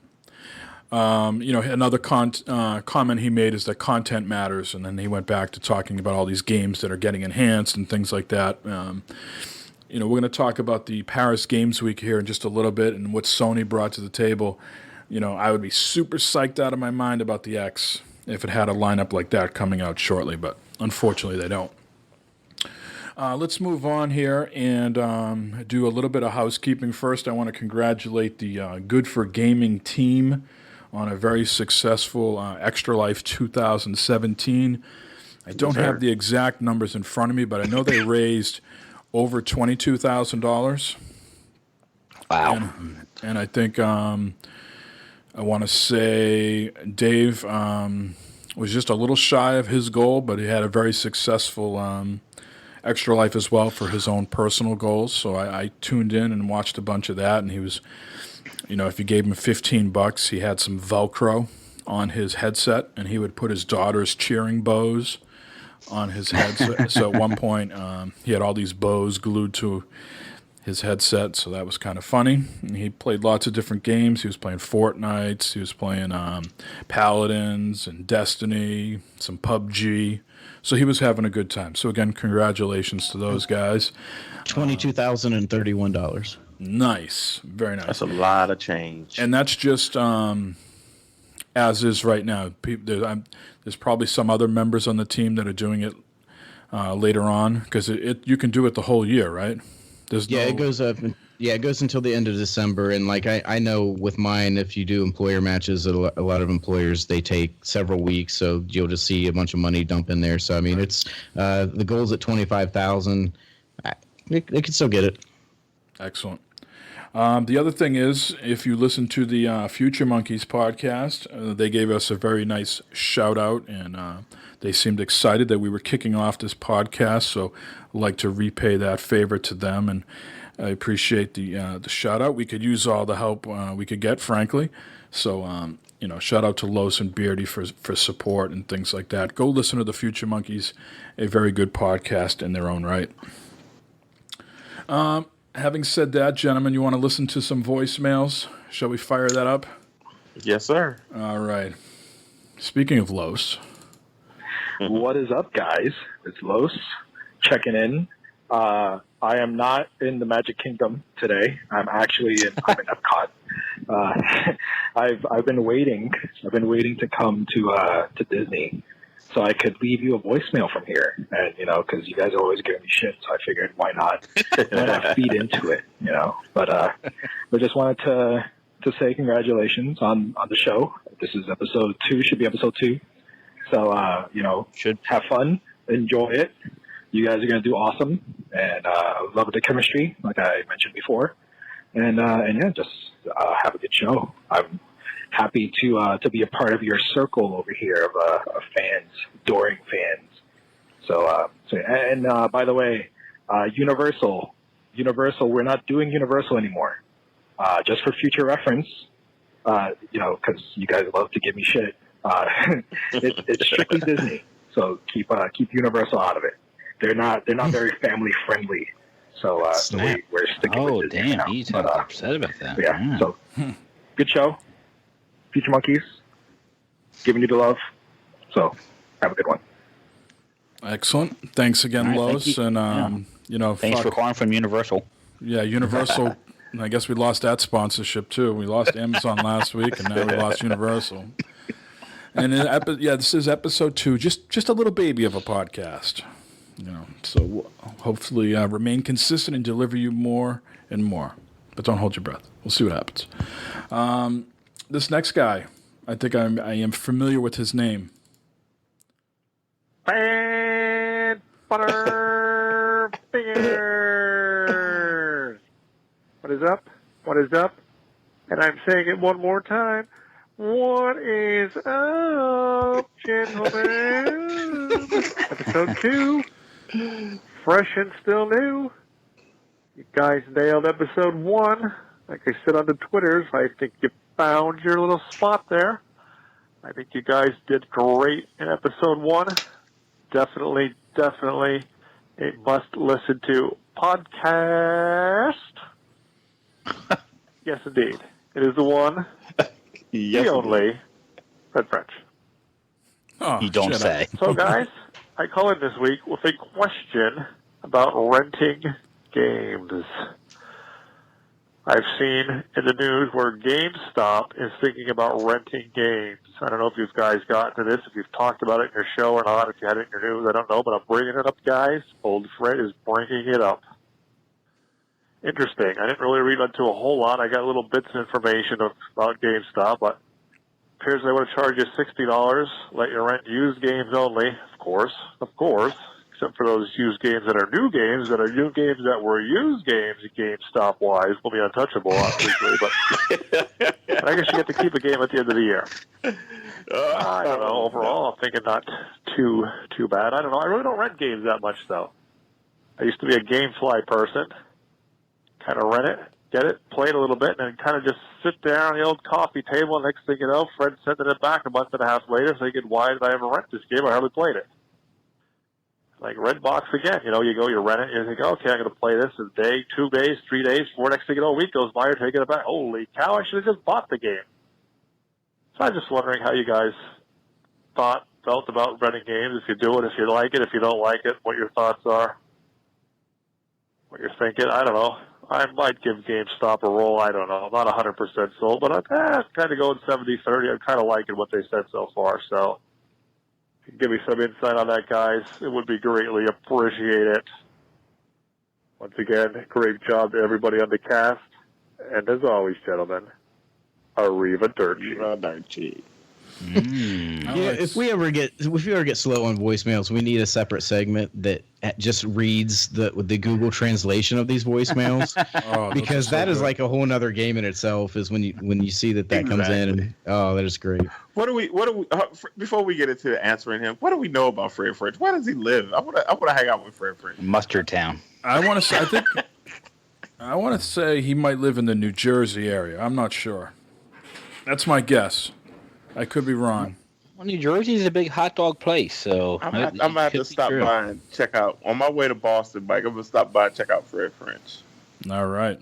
Another comment he made is that content matters, and then he went back to talking about all these games that are getting enhanced and things like that. We're going to talk about the Paris Games Week here in just a little bit and what Sony brought to the table. I would be super psyched out of my mind about the X if it had a lineup like that coming out shortly, but unfortunately they don't. Let's move on here and do a little bit of housekeeping. First, I want to congratulate the Good for Gaming team on a very successful Extra Life 2017. I don't have the exact numbers in front of me, but I know they raised over $22,000. Wow. And I think I want to say, Dave, was just a little shy of his goal, but he had a very successful Extra Life as well for his own personal goals. So I tuned in and watched a bunch of that, and he was, if you gave him $15, he had some Velcro on his headset, and he would put his daughter's cheering bows on his headset. So at one point, he had all these bows glued to his headset, so that was kind of funny. And he played lots of different games. He was playing Fortnite, he was playing Paladins and Destiny, some PUBG. So he was having a good time. So again, congratulations to those guys. $22,031. Nice, very nice. That's a lot of change. And that's just as is right now. There's probably some other members on the team that are doing it later on, because you can do it the whole year, right? It goes up. Yeah, it goes until the end of December. And like I know with mine, if you do employer matches, a lot of employers, they take several weeks. So you'll just see a bunch of money dump in there. So, I mean, it's the goal's at 25,000. They can still get it. Excellent. The other thing is, if you listen to the Future Monkeys podcast, they gave us a very nice shout out, and they seemed excited that we were kicking off this podcast. So I'd like to repay that favor to them, and I appreciate the shout out. We could use all the help we could get, frankly. So, shout out to Los and Beardy for support and things like that. Go listen to the Future Monkeys, a very good podcast in their own right. Having said that, gentlemen, you want to listen to some voicemails? Shall we fire that up? Yes, sir. All right. Speaking of Los. What is up, guys? It's Los checking in. I am not in the Magic Kingdom today. I'm in Epcot. I've been waiting. I've been waiting to come to Disney, so I could leave you a voicemail from here. And because you guys are always giving me shit, so I figured why not feed into it. But I just wanted to say congratulations on the show. This is episode 2. Should be episode 2. So should have fun, enjoy it. You guys are going to do awesome, and love the chemistry, like I mentioned before. And just have a good show. I'm happy to be a part of your circle over here of fans, adoring fans. So by the way, Universal, we're not doing Universal anymore. Just for future reference, because you guys love to give me shit. It's strictly Disney, so keep Universal out of it. They're not very family friendly, so we're sticking with Disney. Oh damn, he's upset about that. Yeah. So good show, Future Monkeys, giving you the love. So have a good one. Excellent. Thanks again, right, Los, thank you. and Thanks for calling from Universal. Yeah, Universal. I guess we lost that sponsorship too. We lost Amazon last week, and now we lost Universal. And this is episode 2, just a little baby of a podcast. So we'll hopefully remain consistent and deliver you more and more. But don't hold your breath. We'll see what happens. This next guy, I think I am familiar with his name. Fodder fingers. What is up? What is up? And I'm saying it one more time. What is up, gentlemen? Episode 2. Fresh and still new. You guys nailed episode 1. Like I said on the Twitters, I think you found your little spot there. I think you guys did great in episode 1. Definitely a must-listen to podcast. Yes, indeed. It is the one, the only, Red French. Oh, you don't say. So, guys, I call in this week with a question about renting games. I've seen in the news where GameStop is thinking about renting games. I don't know if you guys got to this, if you've talked about it in your show or not, if you had it in your news, I don't know, but I'm bringing it up, guys. Old Fred is bringing it up. Interesting. I didn't really read into a whole lot. I got little bits of information about GameStop, but appears they want to charge you $60, let you rent used games only, of course, except for those used games that are new games that were used games GameStop-wise will be untouchable, obviously, but I guess you get to keep a game at the end of the year. I don't know. Overall, I'm thinking not too bad. I don't know. I really don't rent games that much, though. I used to be a GameFly person. Kind of rent it, get it, play it a little bit, and then kind of just sit there on the old coffee table. Next thing you know, Fred sending it back a month and a half later thinking, why did I ever rent this game? I hardly played it. Like Redbox again. You know, you go, you rent it, you think, okay, I'm going to play this in a day, 2 days, 3 days, 4. Next thing you know, a week goes by, you're taking it back. Holy cow, I should have just bought the game. So I'm just wondering how you guys felt about renting games, if you do it, if you like it, if you don't like it, what your thoughts are, what you're thinking. I don't know. I might give GameStop a roll. I don't know. I'm not 100% sold, but I'm kind of going 70-30. I'm kind of liking what they said so far. So if you can give me some insight on that, guys, it would be greatly appreciated. Once again, great job to everybody on the cast. And as always, gentlemen, arrivederci. If we ever get slow on voicemails, we need a separate segment that just reads the Google translation of these voicemails, because that is like a whole nother game in itself. Is when you see that comes in, and that is great. What do we before we get into answering him? What do we know about Fred French? Where does he live? I want to hang out with Fred French. Mustard Town. I want to say he might live in the New Jersey area. I'm not sure. That's my guess. I could be wrong. Well, New Jersey is a big hot dog place, so I'm going to have to stop by and check out. On my way to Boston, Mike, I'm going to stop by and check out Fred French. All right.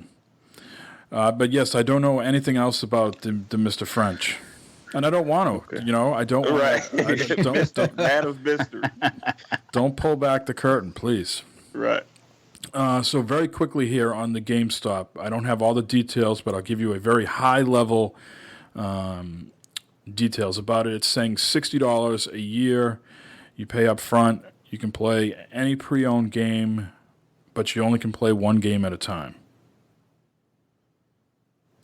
But yes, I don't know anything else about the Mr. French. And I don't want to. Okay. You know, I don't want to. Don't, man of mystery. Don't pull back the curtain, please. Right. So very quickly here on the GameStop, I don't have all the details, but I'll give you a very high-level details about it. It's saying $60 a year. You pay up front. You can play any pre-owned game, but you only can play one game at a time.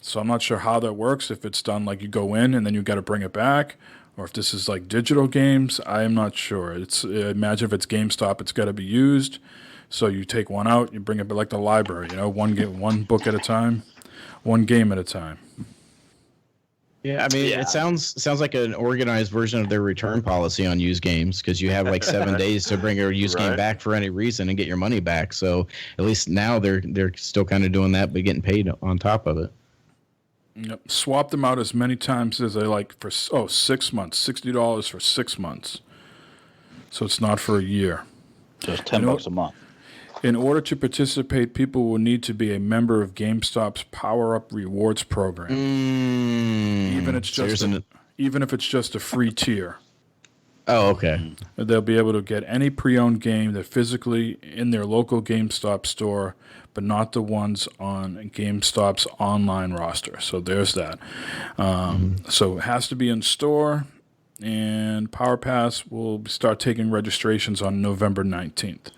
So I'm not sure how that works, if it's done like you go in and then you got to bring it back, or if this is like digital games. I am not sure. Imagine if it's GameStop, it's got to be used. So you take one out, you bring it back like the library, you know, one book at a time, one game at a time. Yeah, I mean, it sounds like an organized version of their return policy on used games, because you have like 7 days to bring a used game back for any reason and get your money back. So at least now they're still kind of doing that, but getting paid on top of it. Yep. Swap them out as many times as they like for 6 months. $60 for 6 months. So it's not for a year. So it's $10 a month. In order to participate, people will need to be a member of GameStop's Power Up Rewards program. Even if it's just a free tier. Oh, okay. They'll be able to get any pre-owned game that physically in their local GameStop store, but not the ones on GameStop's online roster. So there's that. So it has to be in store, and Power Pass will start taking registrations on November 19th.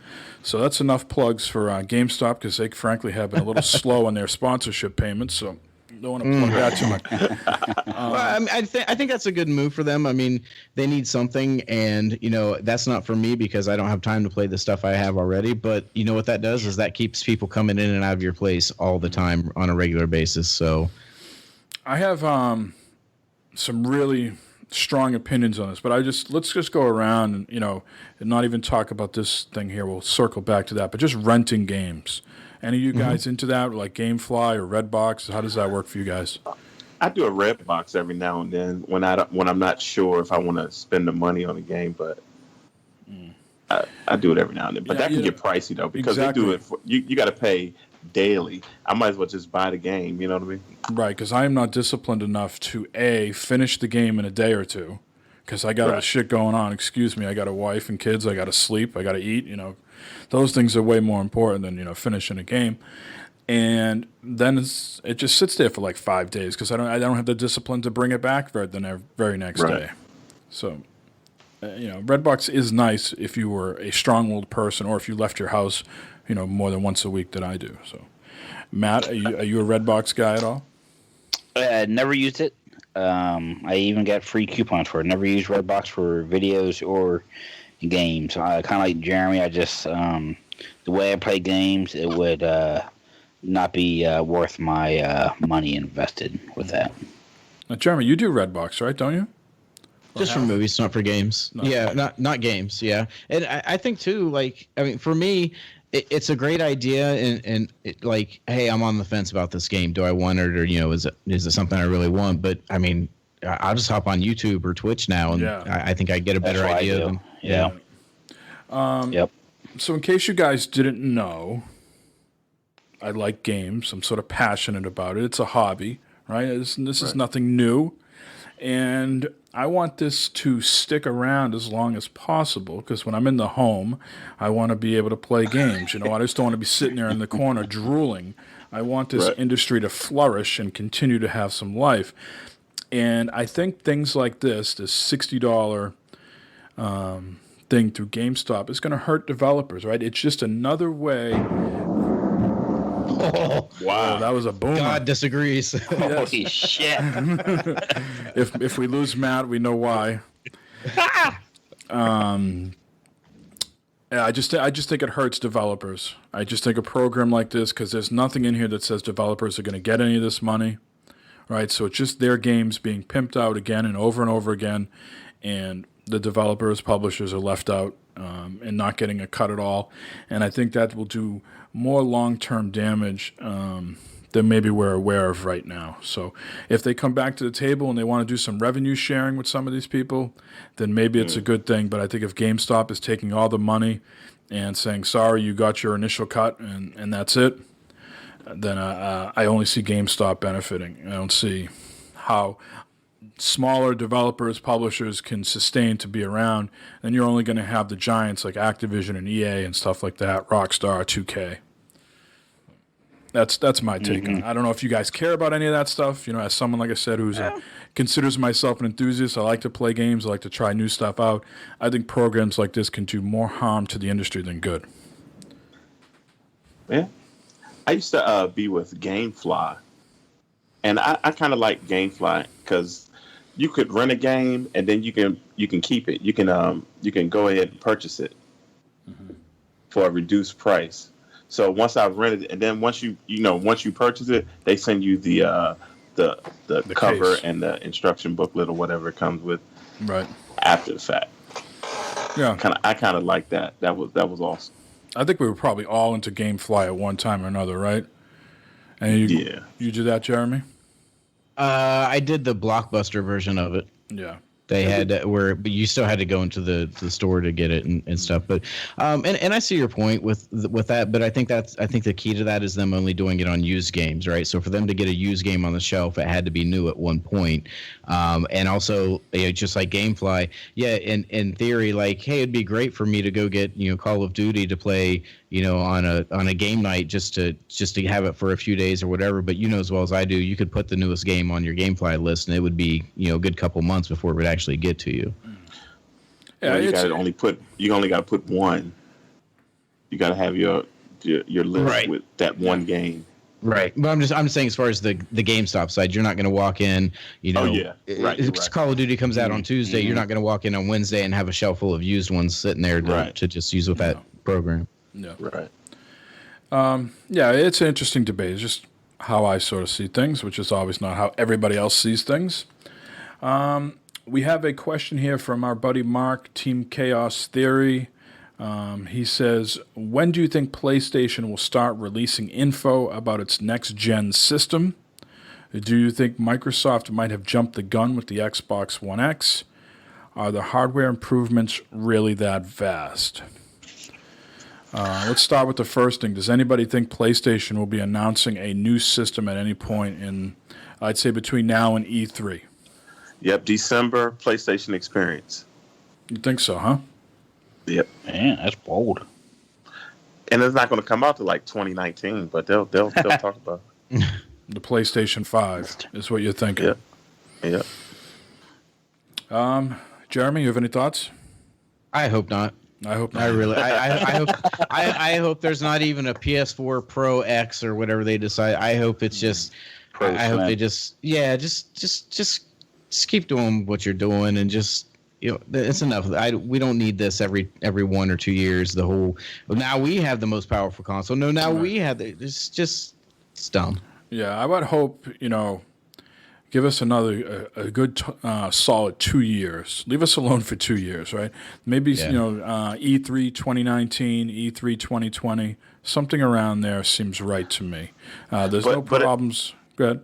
So that's enough plugs for GameStop, because they frankly have been a little slow on their sponsorship payments. So don't want to plug that too much. Well, I think that's a good move for them. I mean, they need something, and that's not for me because I don't have time to play the stuff I have already. But you know what that does is that keeps people coming in and out of your place all the time on a regular basis. So I have some really strong opinions on this, but let's just go around and not even talk about this thing here. We'll circle back to that, but just renting games. Any of you guys into that, like GameFly or Redbox? How does that work for you guys? I do a Redbox every now and then when I'm not sure if I want to spend the money on a game, but I do it every now and then. But that can get pricey though, because they do it. You got to pay daily. I might as well just buy the game. You know what I mean? Right, because I am not disciplined enough to finish the game in a day or two, because I got other shit going on. Excuse me, I got a wife and kids. I got to sleep. I got to eat. Those things are way more important than finishing a game. And then it just sits there for like 5 days because I don't have the discipline to bring it back the very next day. So Redbox is nice if you were a strong-willed person or if you left your house more than once a week that I do. So Matt, are you a Redbox guy at all? Never used it. I even got free coupons for it. Never used Redbox for videos or games. Kind of like Jeremy, I just the way I play games, it would not be worth my money invested with that. Now, Jeremy, you do Redbox, right? Don't you? Just for movies, not for games. No. Yeah, not games. Yeah, and I think too. Like, I mean, for me, it's a great idea, and like, hey, I'm on the fence about this game. Do I want it, or is it something I really want? But I mean, I'll just hop on YouTube or Twitch now, and I think I get a better idea. Yep. So, in case you guys didn't know, I like games. I'm sort of passionate about it. It's a hobby, right? This is nothing new. And I want this to stick around as long as possible because when I'm in the home, I want to be able to play games. I just don't want to be sitting there in the corner drooling. I want this industry to flourish and continue to have some life. And I think things like this $60 thing through GameStop is going to hurt developers, right? It's just another way. Oh, wow, that was a boomer. God disagrees. Holy shit. If we lose Matt, we know why. I just think it hurts developers. I just think a program like this, because there's nothing in here that says developers are going to get any of this money, right? So it's just their games being pimped out again and over again, and the developers, publishers are left out and not getting a cut at all. And I think that will do more long-term damage than maybe we're aware of right now. So if they come back to the table and they want to do some revenue sharing with some of these people, then maybe it's a good thing. But I think if GameStop is taking all the money and saying, sorry, you got your initial cut and that's it, then I only see GameStop benefiting. I don't see how smaller developers, publishers can sustain to be around. Then you're only going to have the giants like Activision and EA and stuff like that, Rockstar, 2K. That's my take on it. I don't know if you guys care about any of that stuff. As someone, like I said, who's considers myself an enthusiast, I like to play games. I like to try new stuff out. I think programs like this can do more harm to the industry than good. Yeah. I used to be with GameFly. And I kind of like GameFly because you could rent a game and then you can keep it. You can go ahead and purchase it for a reduced price. So once I've rented it, and then once you purchase it, they send you the cover case and the instruction booklet or whatever it comes with. Right. After the fact. Yeah. I kind of like that. That was awesome. I think we were probably all into GameFly at one time or another, right? And you did that, Jeremy? I did the Blockbuster version of it. Yeah. They had but you still had to go into the store to get it and stuff. But and I see your point with that. But I think the key to that is them only doing it on used games, right? So for them to get a used game on the shelf, it had to be new at one point. And also just like GameFly, in theory, like, hey, it'd be great for me to go get Call of Duty to play on a game night just to have it for a few days or whatever. But as well as I do, you could put the newest game on your GameFly list and it would be a good couple months before it would actually get to you. Yeah, you only got to put one. You got to have your list with that one game. Right, but I'm just saying, as far as the GameStop side, you're not going to walk in. Call of Duty comes out on Tuesday. You're not going to walk in on Wednesday and have a shelf full of used ones sitting there to just use with that program. Yeah, right. It's an interesting debate. It's just how I sort of see things, which is always not how everybody else sees things. We have a question here from our buddy Mark, Team Chaos Theory. He says, when do you think PlayStation will start releasing info about its next-gen system? Do you think Microsoft might have jumped the gun with the Xbox One X? Are the hardware improvements really that vast? Let's start with the first thing. Does anybody think PlayStation will be announcing a new system at any point in, I'd say, between now and E3? Yep, December PlayStation Experience. You think so, huh? Yep. Man, that's bold. And it's not going to come out to like 2019, but they'll talk about it. The PlayStation 5 is what you're thinking. Yep. Jeremy, you have any thoughts? I hope not. I hope not. I hope there's not even a PS4 Pro X or whatever they decide. I hope it's just. I hope they just keep doing what you're doing and just. It's enough. We don't need this every 1 or 2 years. The whole now we have the most powerful console. No, we have it's dumb. Yeah, I would hope Give us another a good solid 2 years. Leave us alone for 2 years, right? Maybe E3 2019, E3 2020, something around there seems right to me. There's no problems. Go ahead.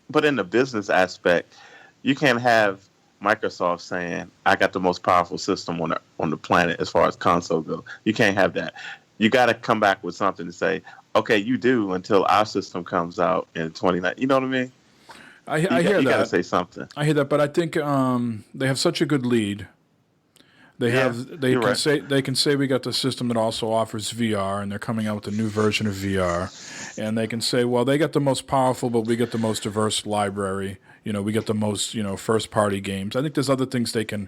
But in the business aspect, you can't have Microsoft saying, "I got the most powerful system on the planet as far as console goes." You can't have that. You got to come back with something to say, "Okay, you do until our system comes out in 2019." You know what I mean? I hear that. You got to say something. I hear that, but I think they have such a good lead. They can say we got the system that also offers VR, and they're coming out with a new version of VR, and they can say, well, they got the most powerful, but we get the most diverse library. We get the most first party games. I think there's other things they can.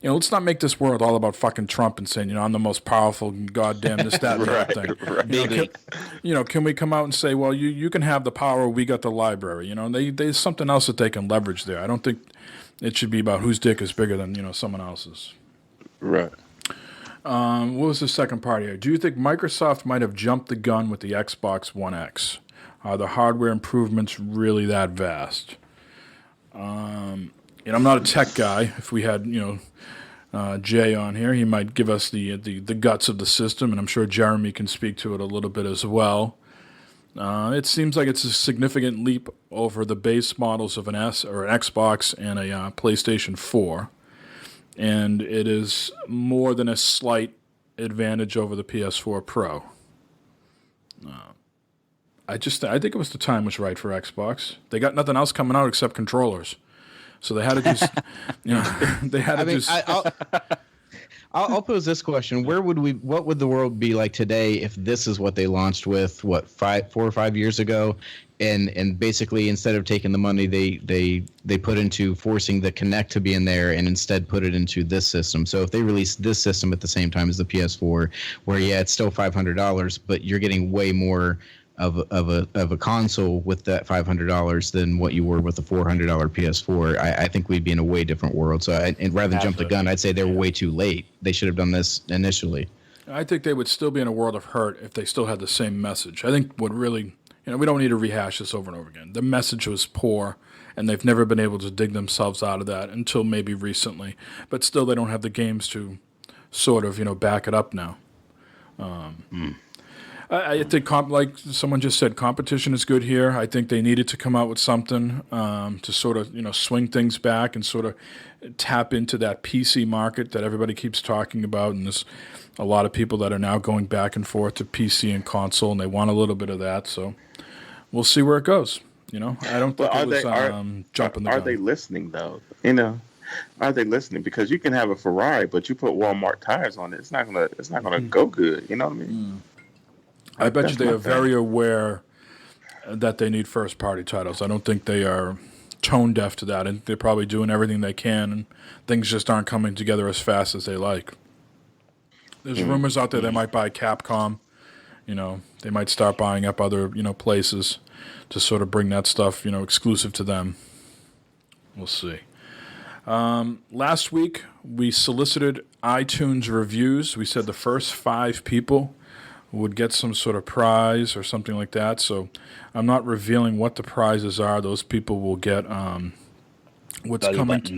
Let's not make this world all about fucking Trump and saying, I'm the most powerful, goddamn this, that, and that thing. Right. Can we come out and say, well, you can have the power, we got the library. There's something else that they can leverage there. I don't think it should be about whose dick is bigger than someone else's. Right. What was the second part here? Do you think Microsoft might have jumped the gun with the Xbox One X? Are the hardware improvements really that vast? I'm not a tech guy. If we had, Jay on here, he might give us the guts of the system, and I'm sure Jeremy can speak to it a little bit as well. It seems like it's a significant leap over the base models of an S or an Xbox and a PlayStation 4, and it is more than a slight advantage over the PS4 Pro. I think it was the time was right for Xbox. They got nothing else coming out except controllers. So they had to just, they had to I'll pose this question: what would the world be like today if this is what they launched with 4 or 5 years ago, and basically instead of taking the money they put into forcing the Kinect to be in there and instead put it into this system. So if they released this system at the same time as the PS4, where it's still $500, but you're getting way more of a console with that $500 than what you were with the $400 PS4, I think we'd be in a way different world. So and rather than jump the gun, I'd say they were way too late. They should have done this initially. I think they would still be in a world of hurt if they still had the same message. I think what really, we don't need to rehash this over and over again. The message was poor, and they've never been able to dig themselves out of that until maybe recently. But still, they don't have the games to sort of, back it up now. I think, like someone just said, competition is good here. I think they needed to come out with something to sort of, swing things back and sort of tap into that PC market that everybody keeps talking about. And there's a lot of people that are now going back and forth to PC and console, and they want a little bit of that. So we'll see where it goes. I don't think it was jumping the gun. Are they listening, though? Are they listening? Because you can have a Ferrari, but you put Walmart tires on it, it's not gonna go good. You know what I mean? I bet you they are very aware that they need first-party titles. I don't think they are tone deaf to that, and they're probably doing everything they can, and things just aren't coming together as fast as they like. There's rumors out there they might buy Capcom. They might start buying up other, places to sort of bring that stuff, exclusive to them. We'll see. Last week, we solicited iTunes reviews. We said the first 5 people would get some sort of prize or something like that. So I'm not revealing what the prizes are. Those people will get what's coming to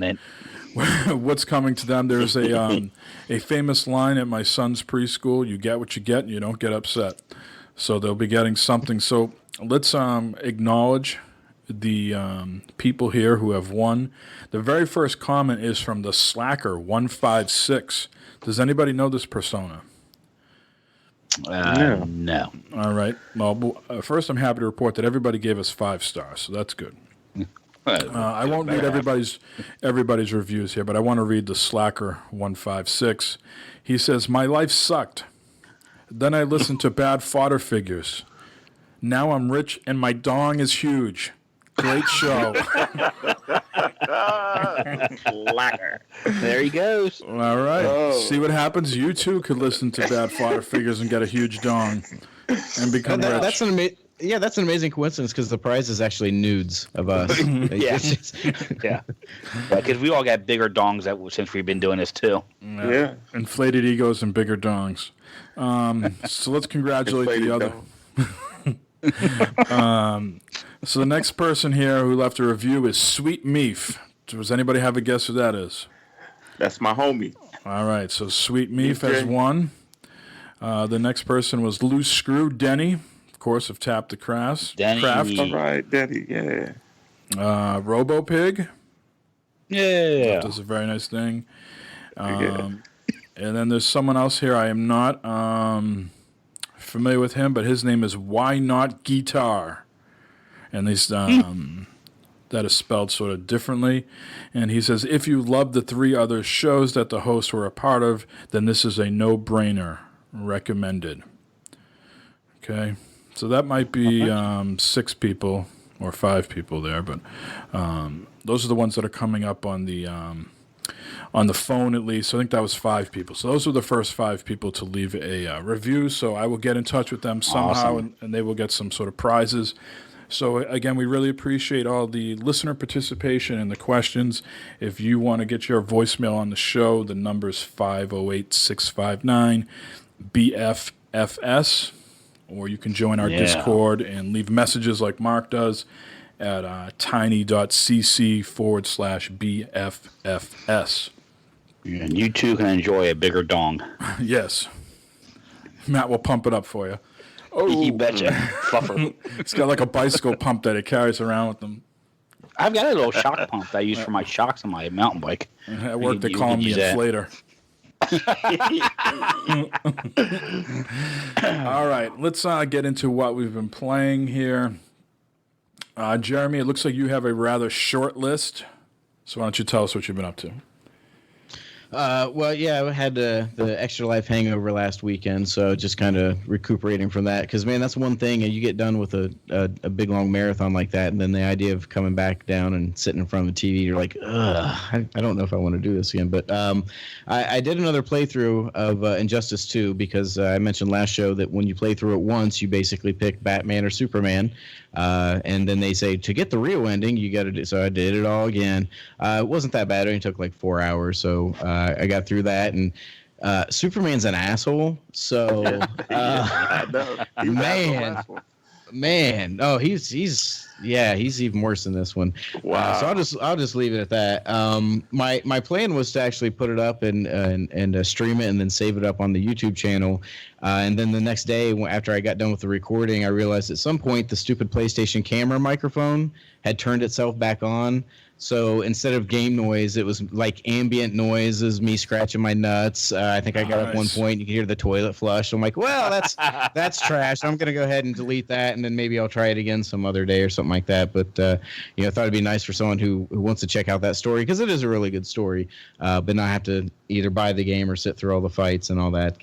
them. There's a famous line at my son's preschool: "You get what you get, and you don't get upset." So they'll be getting something. So let's acknowledge the people here who have won. The very first comment is from the Slacker 156. Does anybody know this persona? No. All right. Well, first, I'm happy to report that everybody gave us 5 stars, so that's good. I won't read everybody's reviews here, but I want to read the Slacker 156. He says, "My life sucked. Then I listened to bad fodder figures. Now I'm rich and my dong is huge. Great show." Slacker. There he goes. All right. See what happens. You too could listen to bad fodder figures and get a huge dong and become rich. That's an amazing coincidence because the prize is actually nudes of us. Yeah. Because we all got bigger dongs since we've been doing this too. Yeah. Inflated egos and bigger dongs. So let's congratulate the other. So the next person here who left a review is Sweet Meef. Does anybody have a guess who that is? That's my homie. All right, so Sweet Meef has won. The next person was Loose Screw Denny, of course, of Tap the Craft. All right, Denny, yeah. Robo Pig. Yeah. That does a very nice thing. And then there's someone else here. I am not familiar with him, but his name is Why Not Guitar. And these that is spelled sort of differently. And he says, if you love the 3 other shows that the hosts were a part of, then this is a no-brainer. Recommended. Okay. So that might be 6 people or 5 people there, but those are the ones that are coming up on the phone at least. So I think that was 5 people. So those are the first 5 people to leave a review. So I will get in touch with them somehow, and they will get some sort of prizes. So again, we really appreciate all the listener participation and the questions. If you want to get your voicemail on the show, the number is 508-659-BFFS, or you can join our Discord and leave messages like Mark does at tiny.cc/BFFS. And you too can enjoy a bigger dong. Yes. Matt will pump it up for you. Oh, you betcha. Fluffer. It's got like a bicycle pump that it carries around with them. I've got a little shock pump that I use for my shocks on my mountain bike. At work, they call me inflator. All right, let's get into what we've been playing here. Jeremy, it looks like you have a rather short list. So why don't you tell us what you've been up to? Well, yeah, I had the Extra Life hangover last weekend, so just kind of recuperating from that. Because, man, that's one thing. You get done with a big, long marathon like that, and then the idea of coming back down and sitting in front of the TV, you're like, ugh, I don't know if I want to do this again. But I did another playthrough of Injustice 2 because I mentioned last show that when you play through it once, you basically pick Batman or Superman. And then they say, to get the real ending, you got to do. So I did it all again. It wasn't that bad. It only took like 4 hours. So I got through that. And Superman's an asshole. So, man. Oh, he's even worse in this one. Wow. So I'll just leave it at that. My plan was to actually put it up and stream it and then save it up on the YouTube channel. And then the next day, after I got done with the recording, I realized at some point the stupid PlayStation camera microphone had turned itself back on. So instead of game noise, it was like ambient noises, me scratching my nuts. I think I got up one point, you could hear the toilet flush. I'm like, well, that's trash. I'm going to go ahead and delete that, and then maybe I'll try it again some other day or something like that. But, I thought it'd be nice for someone who wants to check out that story, because it is a really good story, but not have to either buy the game or sit through all the fights and all that.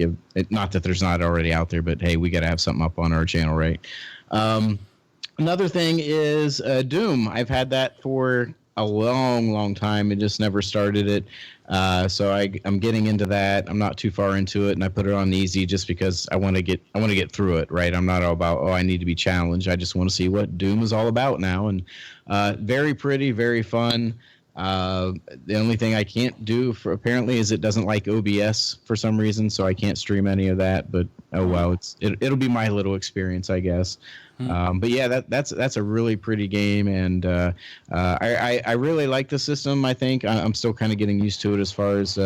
Not that there's not already out there, but, hey, we got to have something up on our channel, right? Another thing is Doom. I've had that for a long time and just never started it. So I'm getting into that. I'm not too far into it, and I put it on easy just because I want to get through it, right? I'm not all about, I need to be challenged. I just want to see what Doom is all about now. And very pretty, very fun. The only thing I can't do apparently is it doesn't like OBS for some reason, so I can't stream any of that. But oh well, it'll be my little experience, I guess. But yeah, that's a really pretty game, and I really like the system. I think I'm still kind of getting used to it as far as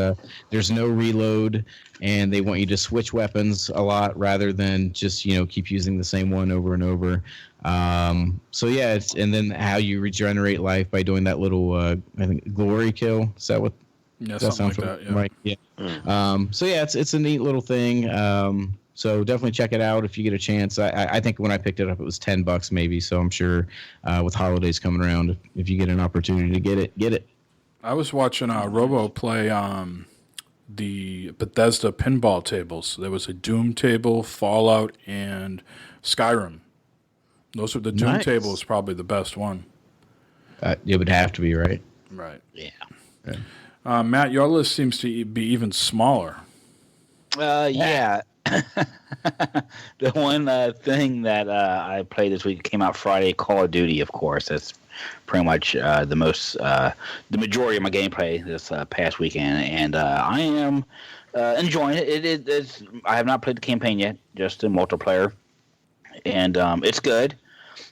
there's no reload, and they want you to switch weapons a lot rather than just keep using the same one over and over. So yeah, and then how you regenerate life by doing that little I think glory kill. Is that what? Yeah, something like that. Yeah. Right. Yeah. So yeah, it's a neat little thing. So definitely check it out if you get a chance. I think when I picked it up, it was $10 maybe. So I'm sure with holidays coming around, if you get an opportunity to get it. I was watching Robo play the Bethesda pinball tables. There was a Doom table, Fallout, and Skyrim. Those are the Doom table is probably the best one. It would have to be, right? Right. Yeah. Okay. Matt, your list seems to be even smaller. Yeah. The one thing that I played this week came out Friday, Call of Duty, of course. That's pretty much the majority of my gameplay this past weekend, and I am enjoying it. I have not played the campaign yet, just the multiplayer, and it's good.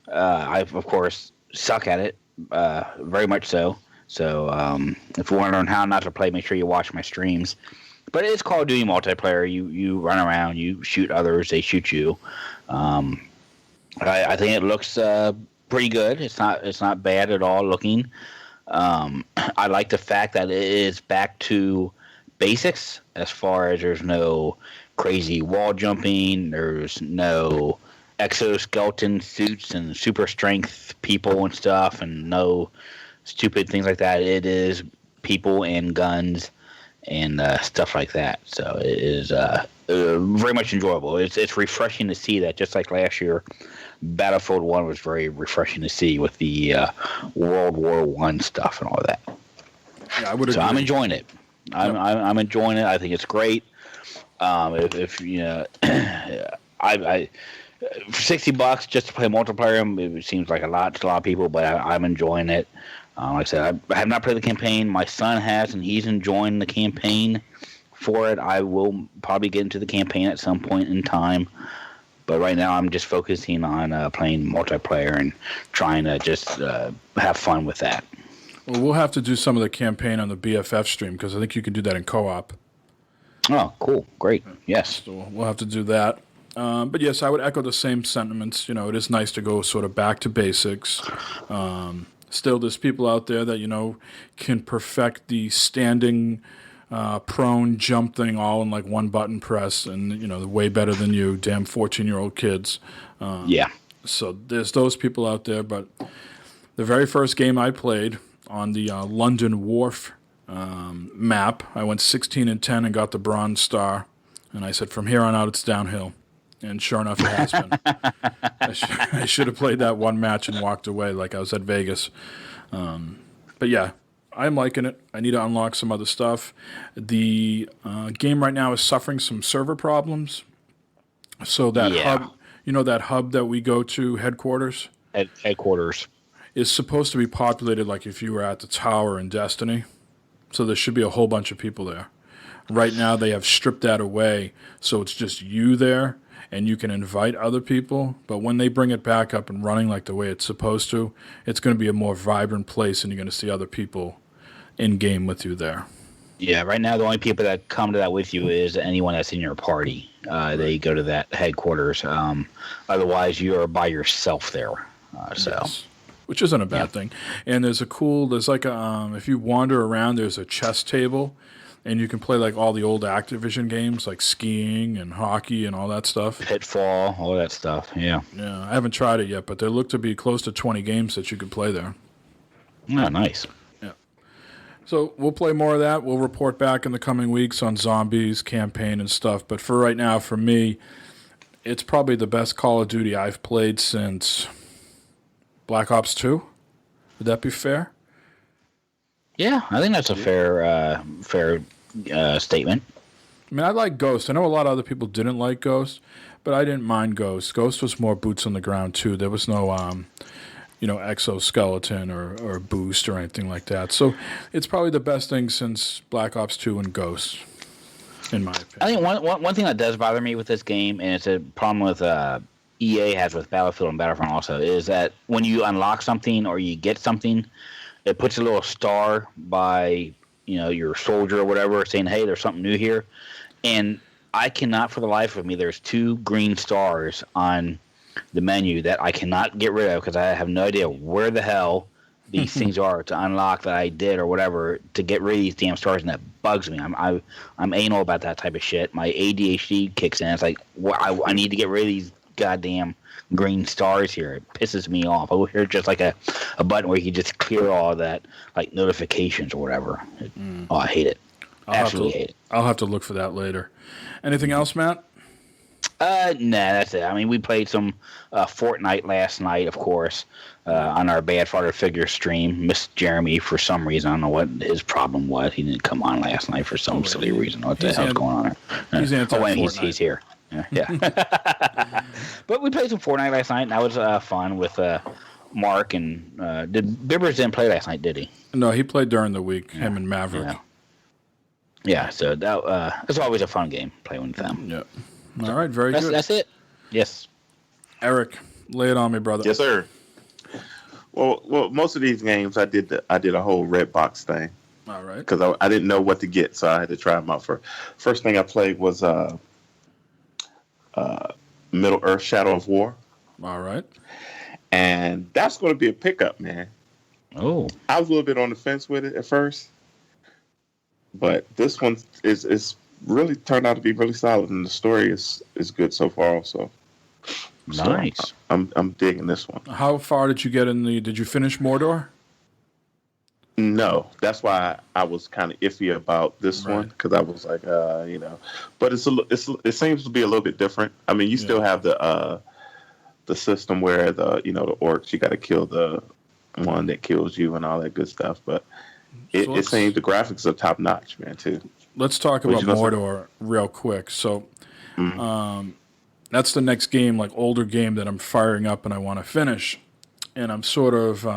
I, of course, suck at it, very much so. So if you want to learn how not to play, make sure you watch my streams. But it's Call of Duty multiplayer. You run around, you shoot others, they shoot you. I think it looks pretty good. It's not bad at all looking. I like the fact that it is back to basics as far as there's no crazy wall jumping, there's no exoskeleton suits and super strength people and stuff, and no stupid things like that. It is people and guns and stuff like that. So it is very much enjoyable. It's refreshing to see that. Just like last year, Battlefield 1 was very refreshing to see with the World War I stuff and all that. Yeah, I would agree. So I'm enjoying it. I'm enjoying it. I think it's great. If you know, I for $60 just to play multiplayer, it seems like a lot to a lot of people, but I'm enjoying it. Like I said, I have not played the campaign. My son has, and he's enjoying the campaign for it. I will probably get into the campaign at some point in time, but right now I'm just focusing on playing multiplayer and trying to just have fun with that. Well, we'll have to do some of the campaign on the BFF stream because I think you can do that in co-op. Oh, cool. Great. Yes. So we'll have to do that. But yes, I would echo the same sentiments. You know, it is nice to go sort of back to basics. Still, there's people out there that, you know, can perfect the standing, prone jump thing all in like one button press, and, you know, they're way better than you, damn 14-year-old kids. Yeah. So there's those people out there. But the very first game I played on the London Wharf map, I went 16-10 and got the bronze star. And I said, from here on out, it's downhill. And sure enough, it has been. I should have played that one match and walked away like I was at Vegas. But yeah, I'm liking it. I need to unlock some other stuff. The game right now is suffering some server problems. So that hub, you know, that hub that we go to, headquarters? Headquarters. Is supposed to be populated like if you were at the tower in Destiny. So there should be a whole bunch of people there. Right now, they have stripped that away, so it's just you there, and you can invite other people. But when they bring it back up and running like the way it's supposed to, it's going to be a more vibrant place, and you're going to see other people in-game with you there. Yeah, right now, the only people that come to that with you is anyone that's in your party. They go to that headquarters. Otherwise, you are by yourself there. Yes. Which isn't a bad thing. And there's like a, if you wander around, there's a chess table. And you can play like all the old Activision games, like skiing and hockey and all that stuff. Pitfall, all that stuff. Yeah. Yeah, I haven't tried it yet, but there look to be close to 20 games that you could play there. Oh, nice. Yeah. So we'll play more of that. We'll report back in the coming weeks on zombies, campaign, and stuff. But for right now, for me, it's probably the best Call of Duty I've played since Black Ops 2. Would that be fair? Yeah, I think that's a fair statement. I mean, I like Ghost. I know a lot of other people didn't like Ghost, but I didn't mind Ghost. Ghost was more boots on the ground, too. There was no, exoskeleton or boost or anything like that. So it's probably the best thing since Black Ops 2 and Ghost, in my opinion. I think one thing that does bother me with this game, and it's a problem with EA has with Battlefield and Battlefront also, is that when you unlock something or you get something, it puts a little star by, your soldier or whatever saying, hey, there's something new here. And I cannot for the life of me, there's 2 green stars on the menu that I cannot get rid of because I have no idea where the hell these things are to unlock that I did or whatever to get rid of these damn stars, and that bugs me. I'm anal about that type of shit. My ADHD kicks in. It's like, I need to get rid of these goddamn green stars here. It pisses me off. I wish there was just like a button where you could just clear all that, like notifications or whatever. Oh, I hate it. Absolutely hate it. I'll have to look for that later. Anything else, Matt? Nah, that's it. I mean, we played some Fortnite last night, of course, on our Bad Fodder Figure stream. Missed Jeremy for some reason. I don't know what his problem was. He didn't come on last night for some silly reason. What the hell's going on there? He's he's here. Yeah. But we played some Fortnite last night, and that was fun with Mark. And Bibbers didn't play last night, did he? No, he played during the week, him and Maverick. Yeah, so that's always a fun game, playing with them. Yeah. All right, very good. That's it. Yes. Eric, Lay it on me, brother. Yes, sir. Well, most of these games I did a whole red box thing. All right. Because I didn't know what to get, so I had to try them out first. First thing I played was Middle Earth: Shadow of War. All right. And that's going to be a pickup, man. Oh. I was a little bit on the fence with it at first, but this one is really turned out to be really solid, and the story is good so far. Also, Nice. So I'm digging this one. How far did you get in the? Did you finish Mordor? No, that's why I was kind of iffy about this one, because I was like, but it seems to be a little bit different. I mean, you still have the system where the orcs, you got to kill the one that kills you and all that good stuff, but it seems the graphics are top notch, man, too. Let's talk about Mordor real quick. So, that's the next game, like older game that I'm firing up and I want to finish, and I'm sort of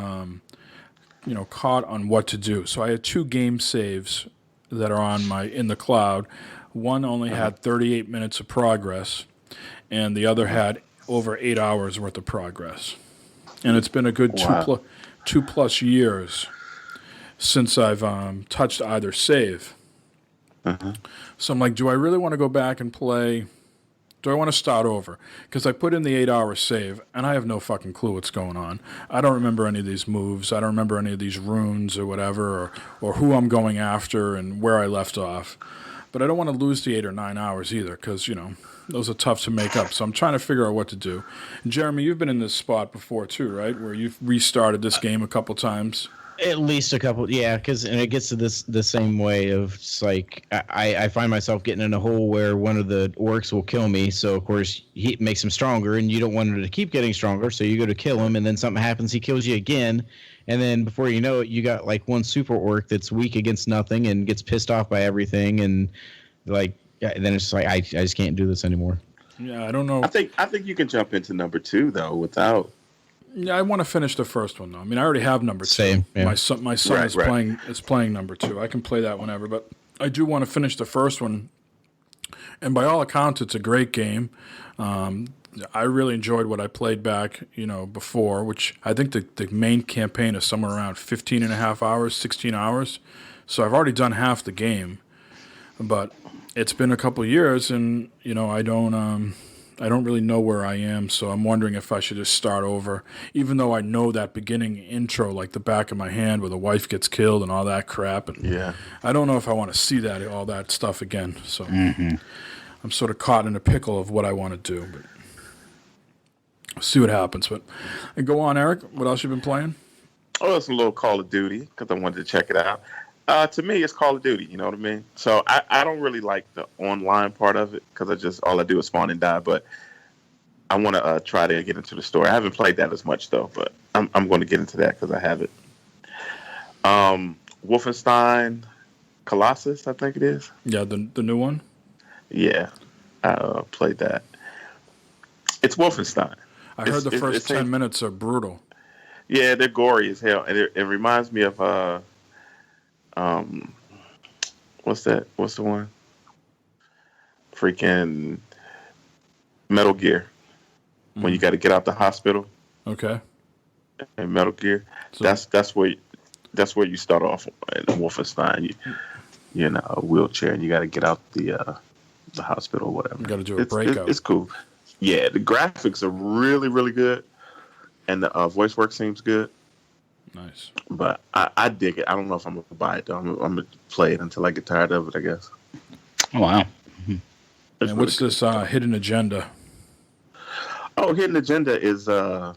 caught on what to do. So I had 2 game saves that are in the cloud. One only had 38 minutes of progress, and the other had over 8 hours worth of progress. And it's been a good 2+ years since I've touched either save. So I'm like, do I really want to go back and play? Do I want to start over? Because I put in the 8-hour save, and I have no fucking clue what's going on. I don't remember any of these moves. I don't remember any of these runes or whatever, or who I'm going after and where I left off. But I don't want to lose the 8 or 9 hours either, because, those are tough to make up. So I'm trying to figure out what to do. Jeremy, you've been in this spot before too, right? Where you've restarted this game a couple times. At least a couple, yeah, and it gets to the same way of it's like I find myself getting in a hole where one of the orcs will kill me, so of course he makes him stronger, and you don't want him to keep getting stronger, so you go to kill him, and then something happens, he kills you again, and then before you know it, you got like one super orc that's weak against nothing and gets pissed off by everything, and like then it's like I just can't do this anymore. Yeah, I don't know. I think you can jump into number 2 though without. Yeah, I want to finish the first one though. I mean, I already have number 2. Same. Yeah. My son is playing number 2. I can play that whenever, but I do want to finish the first one. And by all accounts, it's a great game. I really enjoyed what I played back, before, which I think the main campaign is somewhere around 15 and a half hours, 16 hours. So I've already done half the game, but it's been a couple of years, and I don't really know where I am, so I'm wondering if I should just start over, even though I know that beginning intro like the back of my hand where the wife gets killed and all that crap. And I don't know if I want to see all that stuff again. So I'm sort of caught in a pickle of what I want to do, but we'll see what happens. But go on, Eric. What else you been playing? Oh, it's a little Call of Duty because I wanted to check it out. To me, it's Call of Duty. You know what I mean? So I don't really like the online part of it because all I do is spawn and die. But I want to try to get into the story. I haven't played that as much though, but I'm going to get into that because I have it. Wolfenstein Colossus, I think it is. Yeah, the new one. Yeah, I played that. It's Wolfenstein. I heard the first 10 minutes are brutal. Yeah, they're gory as hell, and it reminds me of what's that? What's the one? Freaking Metal Gear. When you got to get out the hospital. Okay. In Metal Gear, so that's where you start off in Wolfenstein. You're in a wheelchair and you got to get out the hospital or whatever. You got to do a breakout. It's cool. Yeah, the graphics are really, really good, and the voice work seems good. Nice. But I dig it. I don't know if I'm going to buy it, though. I'm going to play it until I get tired of it, I guess. Oh, wow. And what's this hidden agenda? Oh, Hidden Agenda is a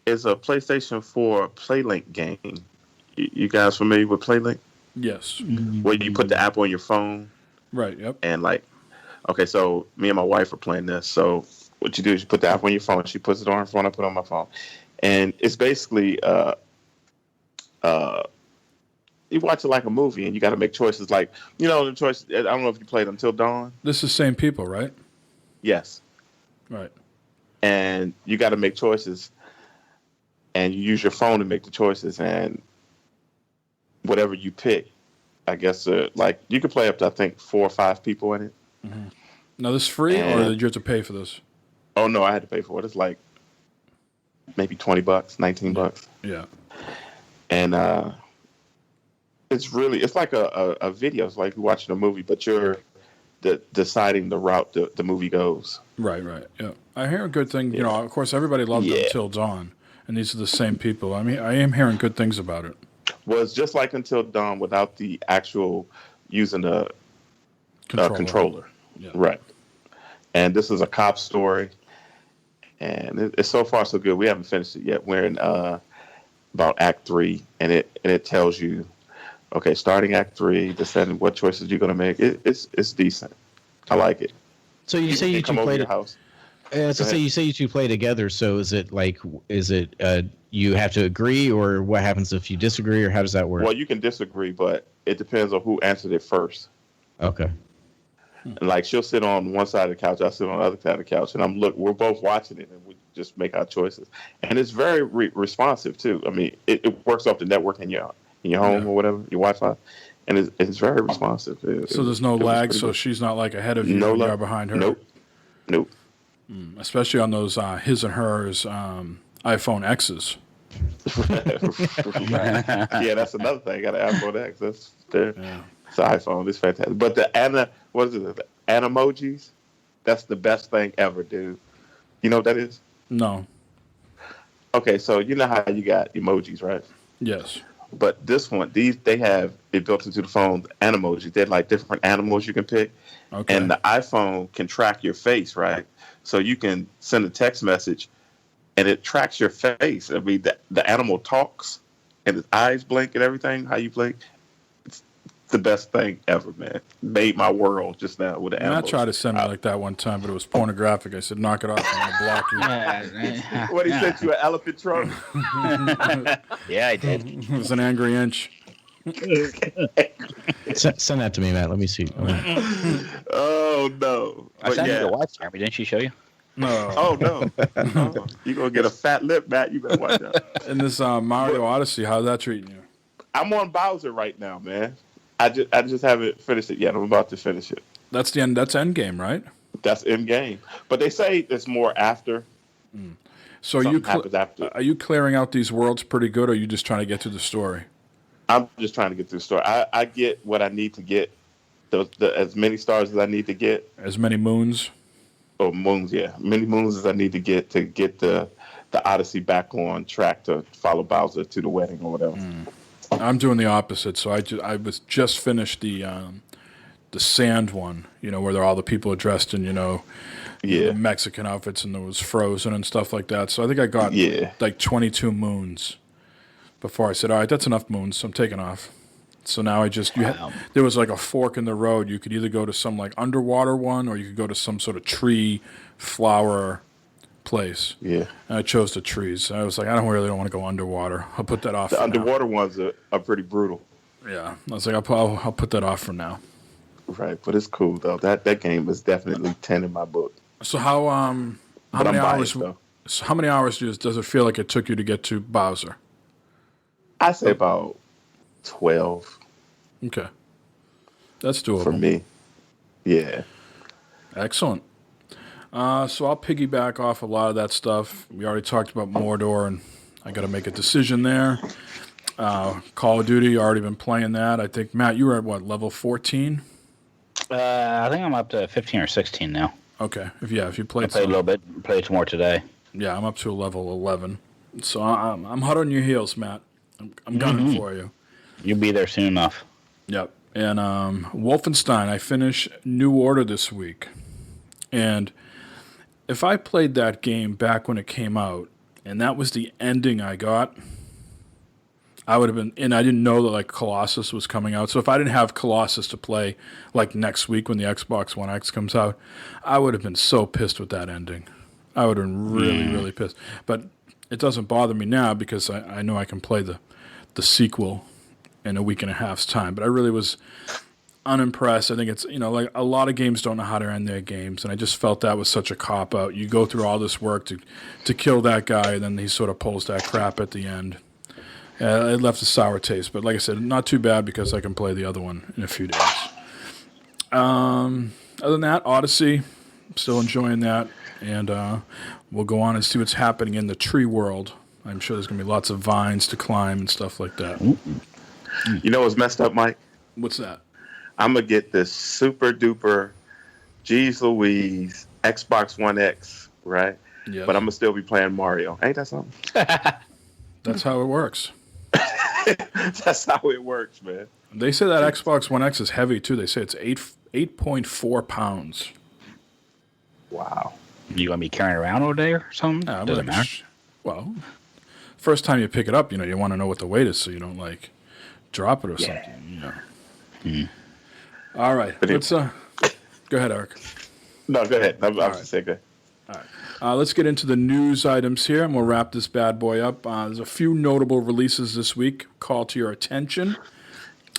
PlayStation 4 PlayLink game. You guys familiar with PlayLink? Yes. Where you put the app on your phone. Right, yep. And okay, so me and my wife are playing this. So what you do is you put the app on your phone. She puts it on her phone. I put it on my phone. And it's basically you watch it like a movie, and you got to make choices. Like, the choice. I don't know if you played Until Dawn. This is the same people, right? Yes. Right. And you got to make choices, and you use your phone to make the choices, and whatever you pick, I guess, you could play up to, I think, 4 or 5 people in it. Mm-hmm. Now, this free, or did you have to pay for this? Oh, no, I had to pay for it. It's like maybe $20, $19. Yeah. And it's like a video. It's like you're watching a movie, but you're deciding the route the movie goes. Right. Yeah. I hear a good thing. You know, of course, everybody loved Until Dawn, and these are the same people. I mean, I am hearing good things about it. Well, it's just like Until Dawn without the actual using the controller. Yeah. Right. And this is a cop story, and it's so far so good. We haven't finished it yet. We're in about Act 3, and it tells you, okay, starting Act 3, deciding what choices you're going to make. It's decent. I like it. So you say you two played house. You say you two play together. So is it you have to agree, or what happens if you disagree, or how does that work? Well, you can disagree, but it depends on who answered it first. Okay. And like she'll sit on one side of the couch, I'll sit on the other side of the couch, and we're both watching it, and we just make our choices. And it's very responsive too. I mean, it works off the network in your home or whatever, your Wi-Fi, and it's very responsive. So there's no lag, so she's not like ahead of you, no when lag. you're behind her. Nope. Especially on those his and hers iPhone X's. Yeah, that's another thing. I got an iPhone X. That's there. Yeah. It's an iPhone. It's fantastic. But the Animojis, that's the best thing ever, dude. You know what that is? No. Okay, so you know how you got emojis, right? Yes. But this one, they have it built into the phone, Animojis. They're like different animals you can pick. Okay. And the iPhone can track your face, right? So you can send a text message, and it tracks your face. I mean, the animal talks, and its eyes blink and everything, how you blink. It's the best thing ever, man. Made my world just now with the animals. I tried to send me like that one time, but it was pornographic. I said, knock it off, I'm going to block you. What, he sent you an elephant trunk? Yeah, I did. It was an angry inch. Send that to me, Matt. Let me see. Oh, no. I sent you the watch, Jeremy. Didn't she show you? No. Oh, no. You're going to get a fat lip, Matt. You better watch out. And this Mario Odyssey, how's that treating you? I'm on Bowser right now, man. I just haven't finished it yet. I'm about to finish it. That's the end. That's end game, right? That's end game. But they say it's more after. So are you clearing out these worlds pretty good, or are you just trying to get to the story? I'm just trying to get through the story. I get what I need to get. As many stars as I need to get. As many moons? Oh, moons, yeah. Many moons as I need to get the Odyssey back on track to follow Bowser to the wedding or whatever. I'm doing the opposite. So I was just finished the sand one, where all the people are dressed in, the Mexican outfits, and there was Frozen and stuff like that. So I think I got like 22 moons before I said, all right, that's enough moons, so I'm taking off. So now there was like a fork in the road. You could either go to some like underwater one, or you could go to some sort of tree flower place. Yeah. And I chose the trees. I was like, I really don't want to go underwater. I'll put that off. The underwater ones are pretty brutal. Yeah. I was like, I'll put that off for now. Right, but it's cool though. That game is definitely 10 in my book. So how many hours? So how many hours does it feel like it took you to get to Bowser? I say about 12. Okay, that's doable for me. Yeah. Excellent. So I'll piggyback off a lot of that stuff. We already talked about Mordor, and I got to make a decision there. Call of Duty, already been playing that. I think, Matt, you were at what, level 14? I think I'm up to 15 or 16 now. Okay. If you played a little bit, played some more today. Yeah, I'm up to level 11. So I'm hot on your heels, Matt. I'm gunning for you. You'll be there soon enough. Yep. And Wolfenstein, I finished New Order this week. And if I played that game back when it came out, and that was the ending I got, I would have been, and I didn't know that like Colossus was coming out. So if I didn't have Colossus to play like next week when the Xbox One X comes out, I would have been so pissed with that ending. I would have been really, really pissed. But it doesn't bother me now because I know I can play the sequel in a week and a half's time. But I really was unimpressed. I think it's, like a lot of games don't know how to end their games. And I just felt that was such a cop-out. You go through all this work to kill that guy, and then he sort of pulls that crap at the end. It left a sour taste. But like I said, not too bad because I can play the other one in a few days. Other than that, Odyssey, still enjoying that. And we'll go on and see what's happening in the tree world. I'm sure there's going to be lots of vines to climb and stuff like that. You know what's messed up, Mike? What's that? I'm going to get this super duper, geez Louise, Xbox One X, right? Yes. But I'm going to still be playing Mario. Ain't that something? That's how it works. That's how it works, man. They say that Xbox One X is heavy, too. They say it's 8.4 pounds. Wow. You going to be carrying it around all day or something? Doesn't matter. Well, first time you pick it up, you want to know what the weight is so you don't, drop it or something. All right. Let's, go ahead, Eric. No, go ahead. I was just saying, go ahead. All right. Let's get into the news items here, and we'll wrap this bad boy up. There's a few notable releases this week. Call to your attention.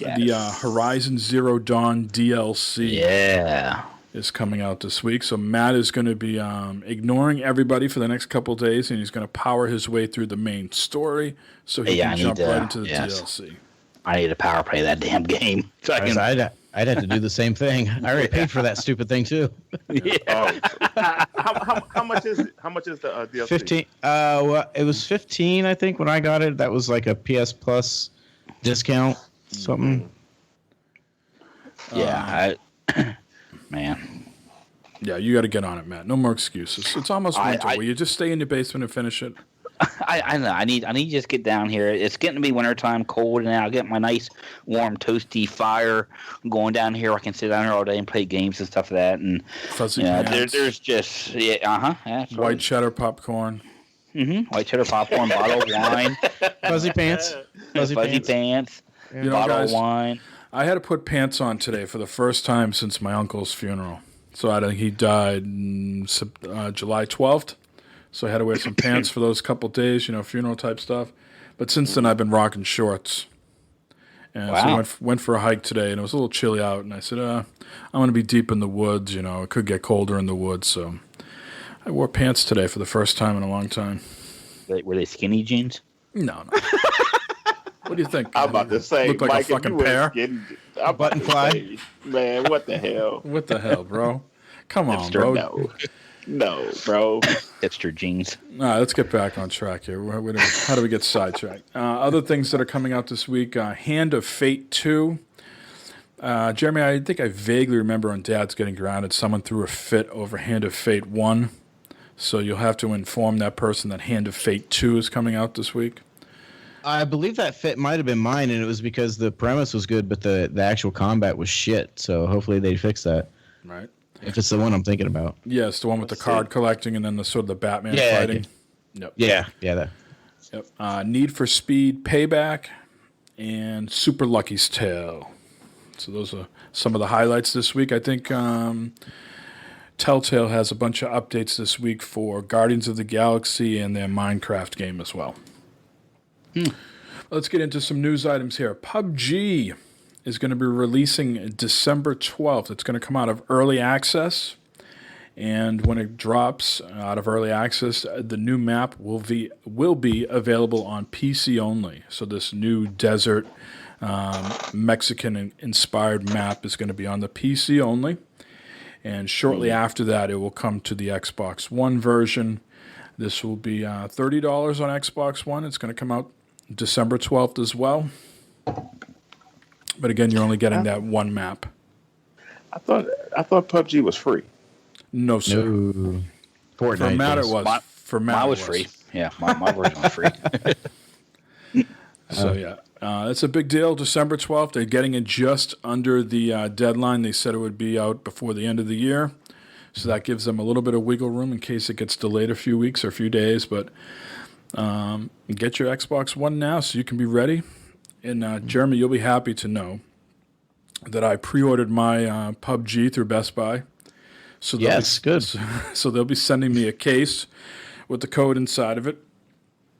Yes. The Horizon Zero Dawn DLC is coming out this week. So Matt is going to be ignoring everybody for the next couple of days, and he's going to power his way through the main story so he can jump right into the DLC. I need to power play that damn game. So I'd have to do the same thing. I already paid for that stupid thing too. How much is it? How much is the DLC? 15. Well, it was 15, I think, when I got it. That was like a PS Plus discount, something. Man. Yeah, you got to get on it, Matt. No more excuses. It's almost winter. Will you just stay in your basement and finish it? I know. I need to just get down here. It's getting to be wintertime, cold, and I'll get my nice, warm, toasty fire going down here. I can sit down here all day and play games and stuff like that. And fuzzy pants. There's just white cheddar popcorn. White cheddar popcorn, bottle of wine, fuzzy pants, fuzzy pants, bottle of wine. I had to put pants on today for the first time since my uncle's funeral. So he died July 12th. So I had to wear some pants for those couple days, funeral type stuff. But since then, I've been rocking shorts. And so I went for a hike today, and it was a little chilly out. And I said, I'm going to be deep in the woods. It could get colder in the woods. So I wore pants today for the first time in a long time. Were they skinny jeans? No. What do you think? I'm about to say, look like Mike, a fucking pear. I'm button fly. Man, what the hell? What the hell, bro? Come on, Hipster, bro. No, bro. Hipster jeans. All right, let's get back on track here. How do we get sidetracked? Other things that are coming out this week, Hand of Fate 2. Jeremy, I think I vaguely remember on Dad's Getting Grounded, someone threw a fit over Hand of Fate 1. So you'll have to inform that person that Hand of Fate 2 is coming out this week. I believe that fit might have been mine, and it was because the premise was good, but the actual combat was shit. So hopefully they fix that. Right. If it's the one I'm thinking about. Yeah, it's the one with the card collecting and then the sort of the Batman fighting. Yep. Yeah. That. Yep. Need for Speed Payback and Super Lucky's Tale. So those are some of the highlights this week. I think Telltale has a bunch of updates this week for Guardians of the Galaxy and their Minecraft game as well. Let's get into some news items here. PUBG is going to be releasing December 12th. It's going to come out of early access. And when it drops out of early access, the new map will be available on PC only. So this new desert Mexican-inspired map is going to be on the PC only. And shortly after that, it will come to the Xbox One version. This will be $30 on Xbox One. It's going to come out December 12th as well. But again, you're only getting that one map. I thought PUBG was free. No, sir. No. For Matt, it was. For Matt, mine was free. Yeah, my version was free. So, yeah. It's a big deal. December 12th. They're getting it just under the deadline. They said it would be out before the end of the year. So that gives them a little bit of wiggle room in case it gets delayed a few weeks or a few days. But get your Xbox One now so you can be ready. And Jeremy, you'll be happy to know that I pre-ordered my PUBG through Best Buy. So good. So they'll be sending me a case with the code inside of it.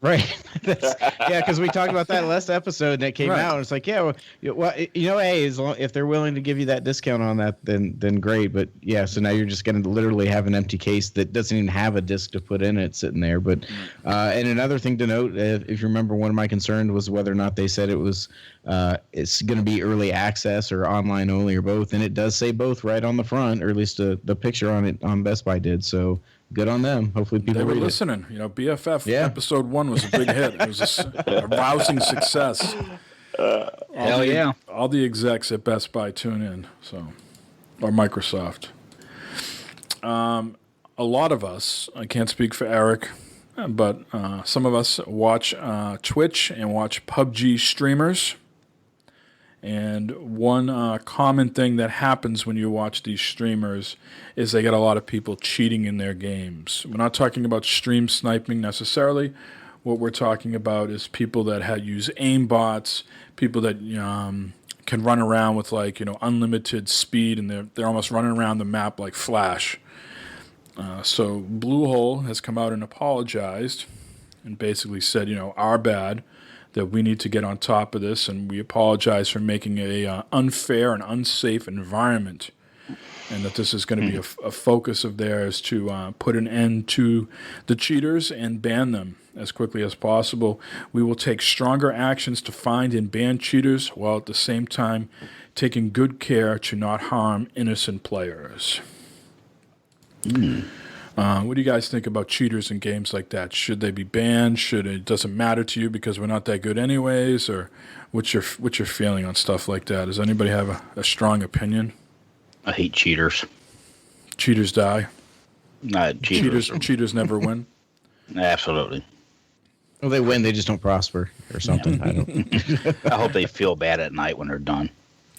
Right. Yeah, because we talked about that last episode and it came out. And it's like, hey, if they're willing to give you that discount on that, then great. But yeah, so now you're just going to literally have an empty case that doesn't even have a disc to put in it sitting there. But and another thing to note, if you remember, one of my concerns was whether or not they said it was it's going to be early access or online only or both. And it does say both right on the front, or at least the picture on it on Best Buy did. So good on them. Hopefully people were listening. You know, BFF episode 1 was a big hit. It was a rousing success. Hell yeah! All the execs at Best Buy tune in. So, or Microsoft. A lot of us, I can't speak for Eric, but some of us watch Twitch and watch PUBG streamers. And one common thing that happens when you watch these streamers is they get a lot of people cheating in their games. We're not talking about stream sniping necessarily. What we're talking about is people that use aim bots, people that can run around with unlimited speed, and they're almost running around the map like Flash. So Bluehole has come out and apologized and basically said, our bad, that we need to get on top of this, and we apologize for making a unfair and unsafe environment, and that this is going to be a focus of theirs to put an end to the cheaters and ban them as quickly as possible. We will take stronger actions to find and ban cheaters, while at the same time taking good care to not harm innocent players. What do you guys think about cheaters in games like that? Should they be banned? It doesn't matter to you because we're not that good anyways? Or what's your feeling on stuff like that? Does anybody have a strong opinion? I hate cheaters. Cheaters die. Cheaters never win. Absolutely. Well, they win. They just don't prosper or something. I don't. I hope they feel bad at night when they're done.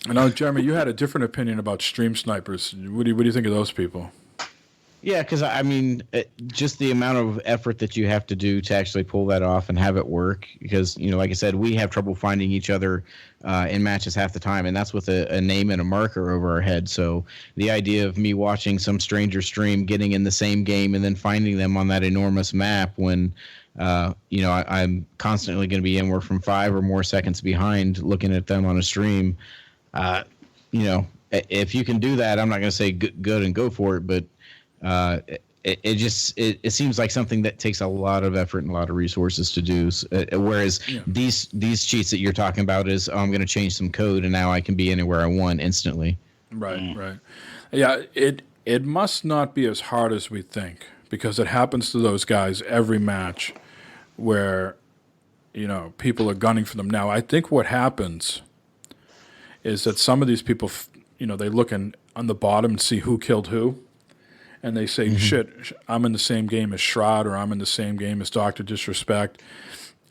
I know, Jeremy, you had a different opinion about stream snipers. What do you think of those people? Yeah, because just the amount of effort that you have to do to actually pull that off and have it work. Because like I said, we have trouble finding each other in matches half the time, and that's with a name and a marker over our head. So the idea of me watching some stranger stream, getting in the same game, and then finding them on that enormous map when I'm constantly going to be anywhere from 5 or more seconds behind looking at them on a stream. If you can do that, I'm not going to say good and go for it, but it seems like something that takes a lot of effort and a lot of resources to do. Whereas these cheats that you're talking about is, I'm going to change some code and now I can be anywhere I want instantly. Right. Yeah, it must not be as hard as we think, because it happens to those guys every match where people are gunning for them. Now, I think what happens is that some of these people, they look on the bottom and see who killed who. And they say, shit, I'm in the same game as Shroud, or I'm in the same game as Dr. Disrespect.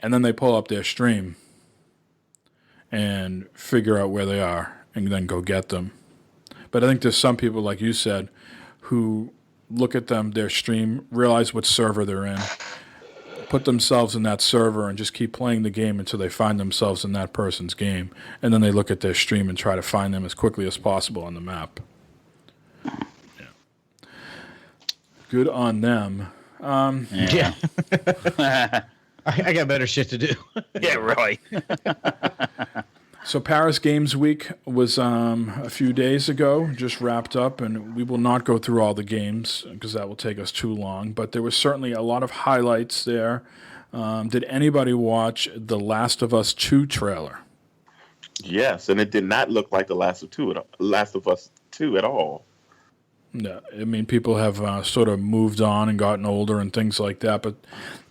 And then they pull up their stream and figure out where they are and then go get them. But I think there's some people, like you said, who look at their stream, realize what server they're in, put themselves in that server and just keep playing the game until they find themselves in that person's game. And then they look at their stream and try to find them as quickly as possible on the map. Good on them. Yeah. I got better shit to do. Yeah, right. So Paris Games Week was a few days ago, just wrapped up, and we will not go through all the games because that will take us too long, but there was certainly a lot of highlights there. Did anybody watch the Last of Us 2 trailer? Yes, and it did not look like the Last of Us 2 at all. No, I mean, people have sort of moved on and gotten older and things like that, but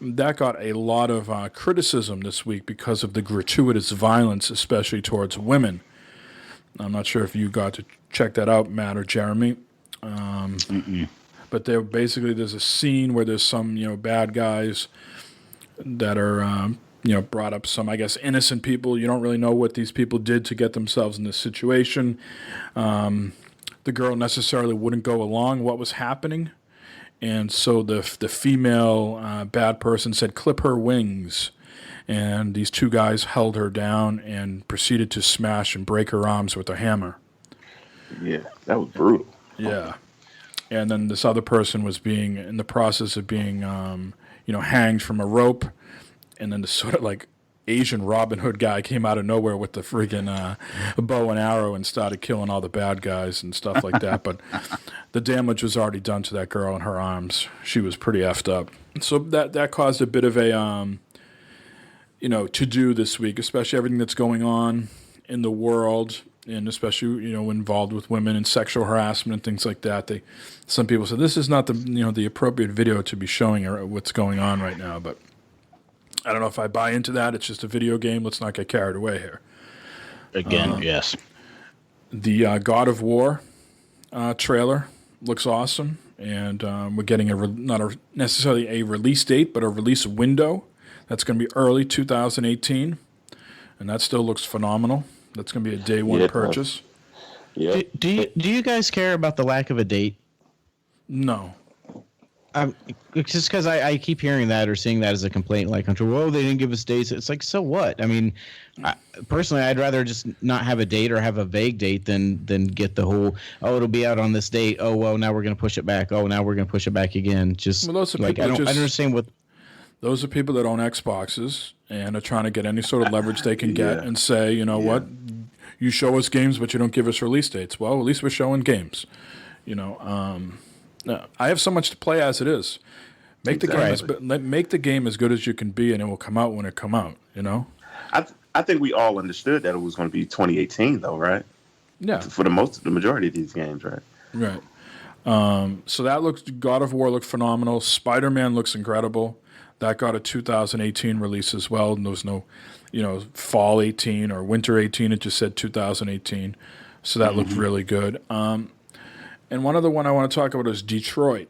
that got a lot of criticism this week because of the gratuitous violence, especially towards women. I'm not sure if you got to check that out, Matt or Jeremy. But there's a scene where there's some, bad guys that are, brought up some, I guess, innocent people. You don't really know what these people did to get themselves in this situation. The girl necessarily wouldn't go along what was happening. And so the female bad person said, clip her wings. And these two guys held her down and proceeded to smash and break her arms with a hammer. Yeah, that was brutal. Yeah. And then this other person was in the process of being, hanged from a rope. and then the sort of like Asian Robin Hood guy came out of nowhere with the friggin' bow and arrow and started killing all the bad guys and stuff like that. But the damage was already done to that girl in her arms. She was pretty effed up. So that caused a bit of a to do this week, especially everything that's going on in the world, and especially involved with women and sexual harassment and things like that. Some people said this is not the appropriate video to be showing what's going on right now, but I don't know if I buy into that. It's just a video game. Let's not get carried away here. Again, yes. The God of War trailer looks awesome, and we're getting not necessarily a release date, but a release window. That's going to be early 2018, and that still looks phenomenal. That's going to be a day one purchase. Yeah. Do you guys care about the lack of a date? No. It's just because I keep hearing that or seeing that as a complaint, like, whoa, they didn't give us dates. It's like, so what? I mean, personally, I'd rather just not have a date or have a vague date than get the whole, it'll be out on this date. Oh, well, now we're going to push it back. Oh, now we're going to push it back again. Just those are like, I don't understand what. Those are people that own Xboxes and are trying to get any sort of leverage they can get and say, what, you show us games, but you don't give us release dates. Well, at least we're showing games. I have so much to play as it is. Make the game as good as you can be, and it will come out when it come out. I think we all understood that it was going to be 2018, though, right? Yeah. For the majority of these games, right? Right. So that God of War looked phenomenal. Spider-Man looks incredible. That got a 2018 release as well, and there was no, fall 18 or winter 18. It just said 2018. So that looked really good. And one other one I want to talk about is Detroit.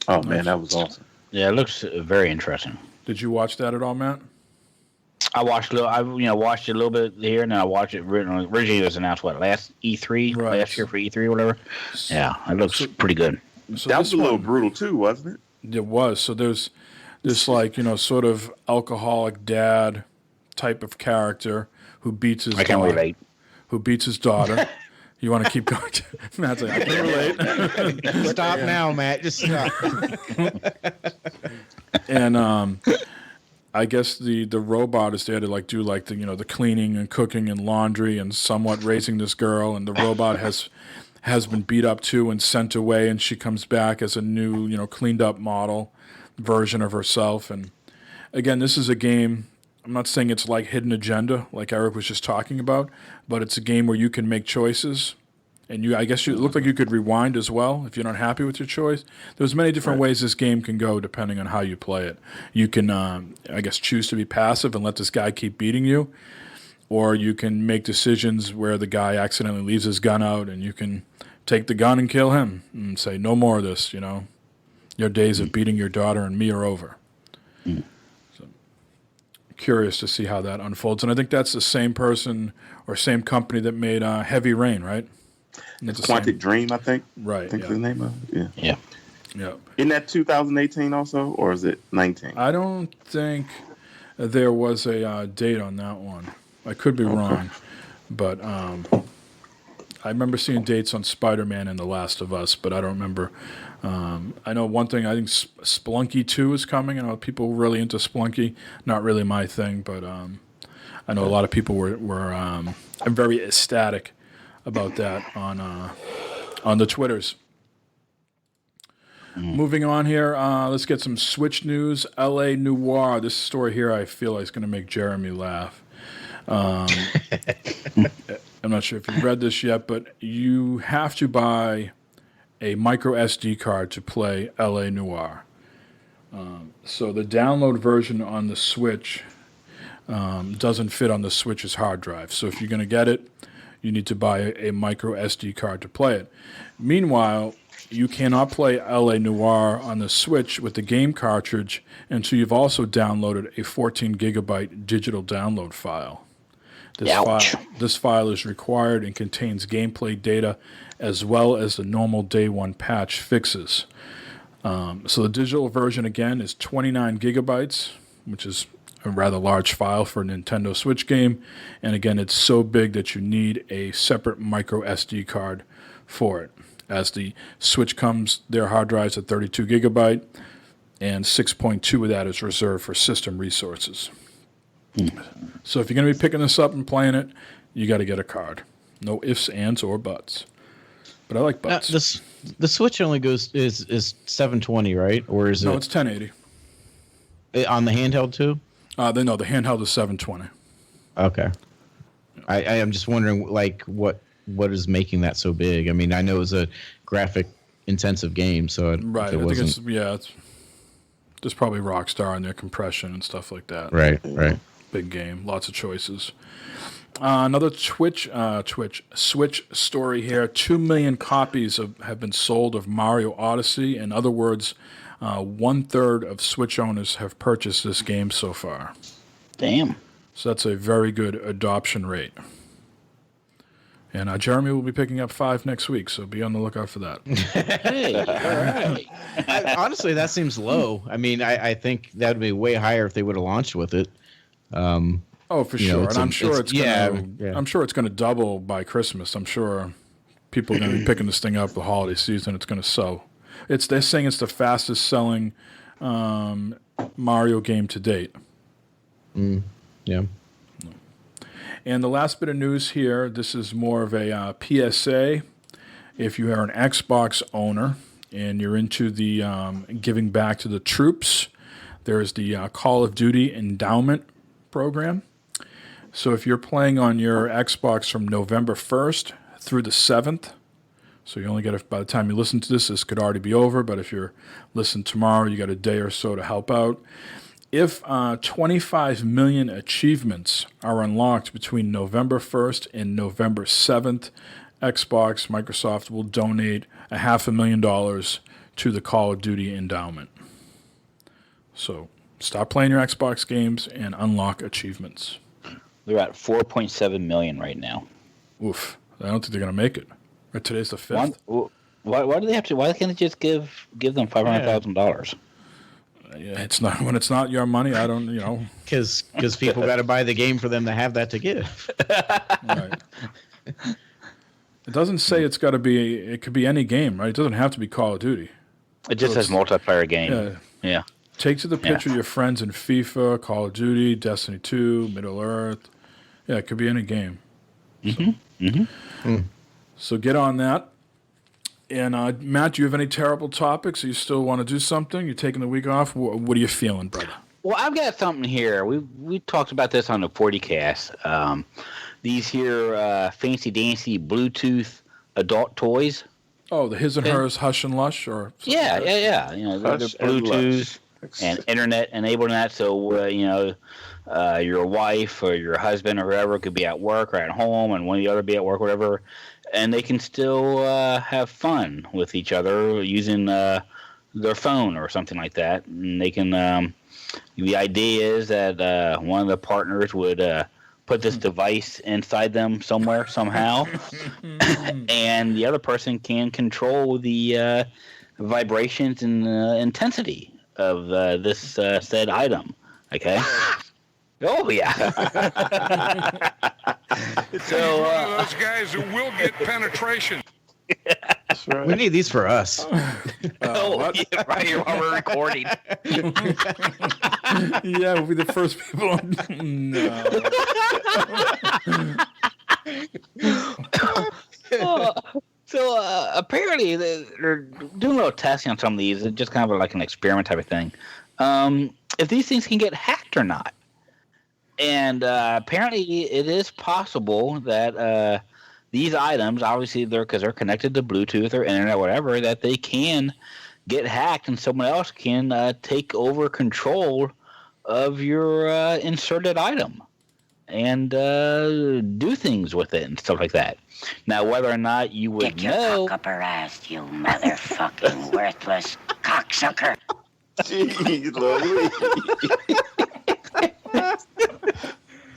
Oh, man, that was awesome. Yeah, it looks very interesting. Did you watch that at all, Matt? I watched watched it a little bit here, and then I watched it. Originally, it was announced last E3, last year for E3 or whatever. Yeah, it looks pretty good. So that was a little brutal too, wasn't it? It was. So there's this sort of alcoholic dad type of character who beats his daughter. You want to keep going? Matt's like, I can relate. Stop now, Matt. Just stop. And I guess the robot is there to do the cleaning and cooking and laundry and somewhat raising this girl. And the robot has been beat up too and sent away, and she comes back as a new cleaned up model version of herself. And again, this is a game. I'm not saying it's like Hidden Agenda, like Eric was just talking about, but it's a game where you can make choices, and it looked like you could rewind as well if you're not happy with your choice. There's many different ways this game can go depending on how you play it. You can, choose to be passive and let this guy keep beating you, or you can make decisions where the guy accidentally leaves his gun out, and you can take the gun and kill him and say, no more of this, Your days of beating your daughter and me are over. Curious to see how that unfolds, and I think that's the same person or same company that made Heavy Rain, right? It's Quantic Dream, I think. Right. I think the name of it. Yeah. Isn't that 2018 also, or is it 19? I don't think there was a date on that one. I could be wrong, but I remember seeing dates on Spider-Man and The Last of Us, but I don't remember. I know one thing. I think Splunky 2 is coming. I know people really into Splunky. Not really my thing, but I know a lot of people were very ecstatic about that on the Twitters. Moving on here, let's get some Switch news. L.A. Noire. This story here I feel like is going to make Jeremy laugh. I'm not sure if you've read this yet, but you have to buy a micro SD card to play L.A. Noire. So the download version on the Switch doesn't fit on the Switch's hard drive. So if you're going to get it, you need to buy a micro SD card to play it. Meanwhile, you cannot play L.A. Noire on the Switch with the game cartridge until you've also downloaded a 14 gigabyte digital download file. This file is required and contains gameplay data as well as the normal day one patch fixes. So the digital version, again, is 29 gigabytes, which is a rather large file for a Nintendo Switch game. And again, it's so big that you need a separate micro SD card for it. As the Switch comes, their hard drives at 32 gigabyte. and 6.2 of that is reserved for system resources. So if you're going to be picking this up and playing it, you got to get a card. No ifs, ands, or buts. But I like buts. The Switch only is 720, right? Or is No, it's 1080. On the handheld too? The handheld is 720. Okay. I am just wondering, like, what is making that so big? I mean, I know it's a graphic intensive game, so right. I think it's there's probably Rockstar and their compression and stuff like that. Right. Big game, lots of choices. Another Switch story here. 2 million copies have been sold of Mario Odyssey. In other words, 1/3 of Switch owners have purchased this game so far. Damn. So that's a very good adoption rate. And Jeremy will be picking up 5 next week, so be on the lookout for that. Hey, all right. Honestly, that seems low. I mean, I think that would be way higher if they would have launched with it. Oh, for sure. And I'm sure it's going yeah. I'm sure it's going to double by Christmas. I'm sure people are going to be picking this thing up the holiday season. It's going to sell. They're saying it's the fastest selling Mario game to date. Yeah. And the last bit of news here, this is more of a PSA. If you are an Xbox owner and you're into the giving back to the troops, there's the Call of Duty Endowment Program. So if you're playing on your Xbox from November 1st through the 7th, so you only get by the time you listen to this could already be over, but if you're listening tomorrow, you got a day or so to help out. If 25 million achievements are unlocked between November 1st and November 7th, Microsoft will donate $500,000 to the Call of Duty Endowment. So stop playing your Xbox games and unlock achievements. They're at 4.7 million right now. Oof. I don't think they're going to make it. Right, today's the 5th. Why do they have to? Why can't they just give them $500,000? Yeah, it's not when it's not your money. I don't, because people got to buy the game for them to have that to give. Right. It doesn't say it's got to be. It could be any game, right? It doesn't have to be Call of Duty. It just says multiplayer game. Yeah. Take to the pitch with your friends in FIFA, Call of Duty, Destiny 2, Middle Earth. Yeah, it could be any game. So get on that. And Matt, do you have any terrible topics? Or you still want to do something? You're taking the week off. What are you feeling, brother? Well, I've got something here. We talked about this on the 40cast. These here fancy dancy Bluetooth adult toys. Oh, the his and hers hush and lush, or yeah. They're Bluetooth and internet enabled that. So your wife or your husband or whoever could be at work or at home, and one of the other be at work, whatever. And they can still have fun with each other using their phone or something like that. And they can. The idea is that one of the partners would put this device inside them somewhere, somehow, and the other person can control the vibrations and intensity of this said item. Okay. Oh yeah. So one of those guys who will get penetration. That's right. We need these for us. Yeah, right here while we're recording. Yeah, we'll be the first people on. No. So apparently they're doing a little testing on some of these. It's just kind of like an experiment type of thing. If these things can get hacked or not. And apparently it is possible that these items, obviously because they're connected to Bluetooth or internet, whatever, that they can get hacked and someone else can take over control of your inserted item and do things with it and stuff like that. Now, whether or not you would Get your cock up her ass, you motherfucking worthless cocksucker. Jeez, Louise.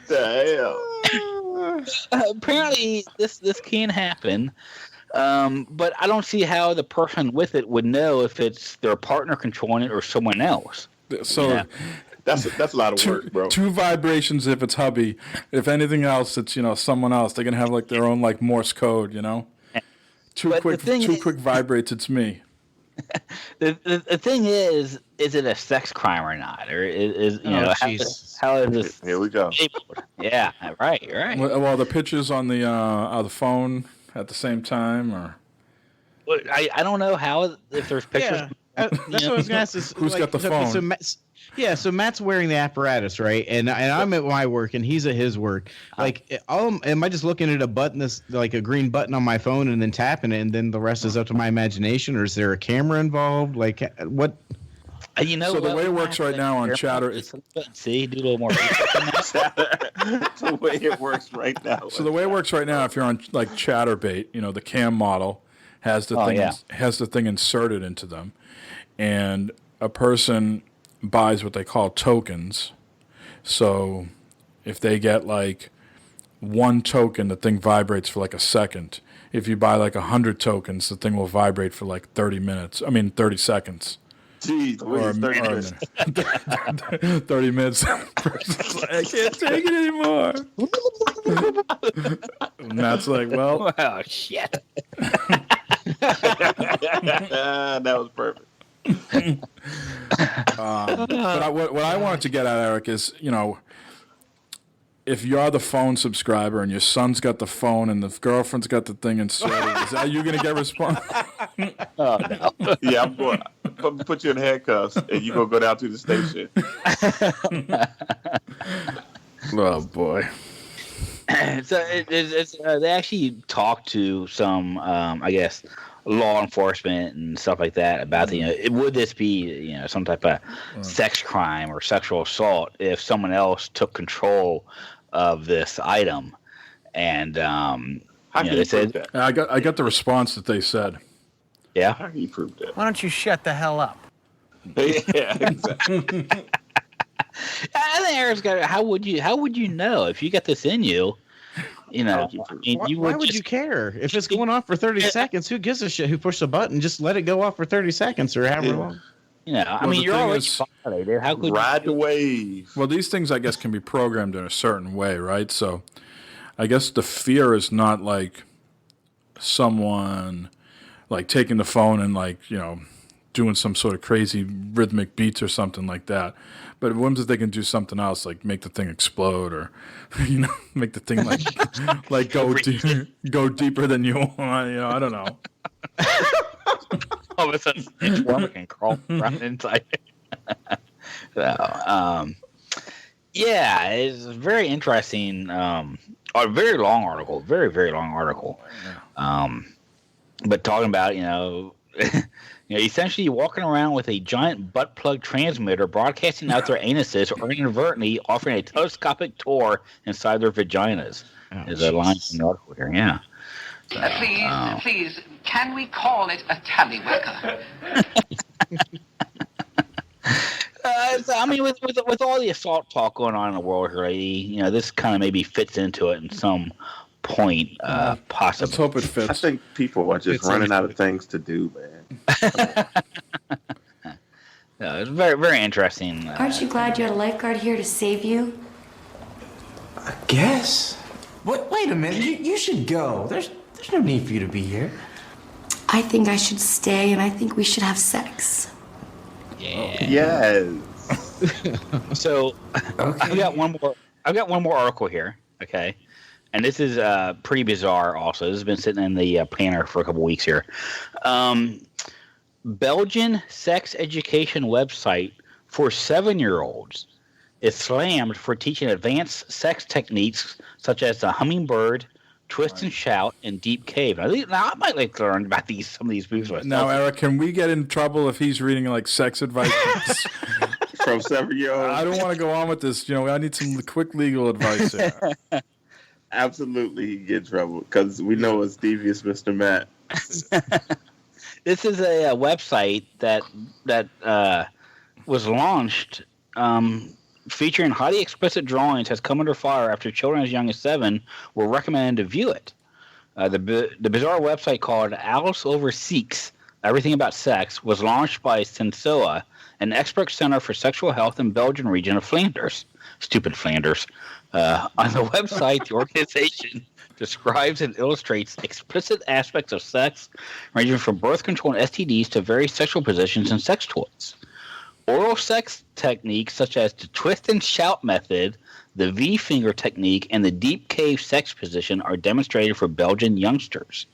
The hell? Apparently, this can happen, but I don't see how the person with it would know if it's their partner controlling it or someone else. So that's a lot of work, bro. 2 vibrations if it's hubby. If anything else, it's someone else. They're gonna have like their own like Morse code. 2 quick vibrates. It's me. the thing is it a sex crime or not, or is how is this? Here we go. Yeah, right. Well, the pictures on the phone at the same time, or I don't know how if there's pictures. Yeah. That's what I was going to ask. Who's got the phone? So Matt's wearing the apparatus, right? And I'm at my work, and he's at his work. Like, am I just looking at a button that's like a green button on my phone and then tapping it, and then the rest is up to my imagination, or is there a camera involved? Like, what? So the way it works right now on Chatter is do a little more. The way it works right now. So the way it works right now, if you're on like ChatterBait, the cam model has the thing inserted into them, and a person buys what they call tokens. So if they get like 1 token, the thing vibrates for like a second. If you buy like 100 tokens, the thing will vibrate for like 30 seconds. Jeez, or 30 minutes. 30 minutes. I can't take it anymore. And Matt's like, well. Oh, shit. That was perfect. But what I wanted to get at, Eric, is, if you're the phone subscriber and your son's got the phone and the girlfriend's got the thing inserted, is that you going to get response? Oh, no. Yeah, I'm going to put you in handcuffs and you go down to the station. Oh, boy. So they actually talked to some, I guess, law enforcement and stuff like that about would this be some type of sex crime or sexual assault if someone else took control of this item, and they said that? I got the response that they said. Yeah. How can you prove that? Why don't you shut the hell up? Yeah, exactly. I think Eric's got. How would you know if you got this in you? Why would you care? If it's going off for 30 seconds, who gives a shit who pushed the button? Just let it go off for 30 seconds or however long. You're already violated. How could ride the wave? Well, these things, I guess, can be programmed in a certain way, right? So I guess the fear is not like someone like taking the phone and like, doing some sort of crazy rhythmic beats or something like that. But what if they can do something else, like make the thing explode, or make the thing like go deeper than you want? I don't know. All of a sudden, it's warm and crawl around inside. So, it's very interesting. A very long article, very very long article. But talking about essentially walking around with a giant butt plug transmitter broadcasting out their anuses or inadvertently offering a telescopic tour inside their vaginas. There's a line from the article here, yeah. So, please, can we call it a tallywhacker? With all the assault talk going on in the world here lately, this kind of maybe fits into it in some point, possibly. Let's hope it fits. I think people are just running out of things to do, man. It's very, very interesting. Aren't you glad you had a lifeguard here to save you? I guess. Wait a minute. You should go. There's no need for you to be here. I think I should stay, and I think we should have sex. Yeah. Yes. So I've got one more article here. Okay. And this is pretty bizarre also. This has been sitting in the planner for a couple weeks here. Belgian sex education website for 7-year-olds is slammed for teaching advanced sex techniques such as the hummingbird, twist and shout, and deep cave. Now I might like to learn about some of these moves myself. Now, Eric, can we get in trouble if he's reading like sex advice from 7-year-olds? I don't want to go on with this. I need some quick legal advice here. Absolutely, he get in trouble because we know it's devious, Mr. Matt. This is a website that was launched featuring highly explicit drawings has come under fire after children as young as 7 were recommended to view it. The bizarre website called Alice Overseeks Everything About Sex was launched by Sensoa, an expert center for sexual health in Belgian region of Flanders. Stupid Flanders. On the website, the organization describes and illustrates explicit aspects of sex, ranging from birth control and STDs to various sexual positions and sex toys. Oral sex techniques such as the twist and shout method, the V-finger technique, and the deep cave sex position are demonstrated for Belgian youngsters.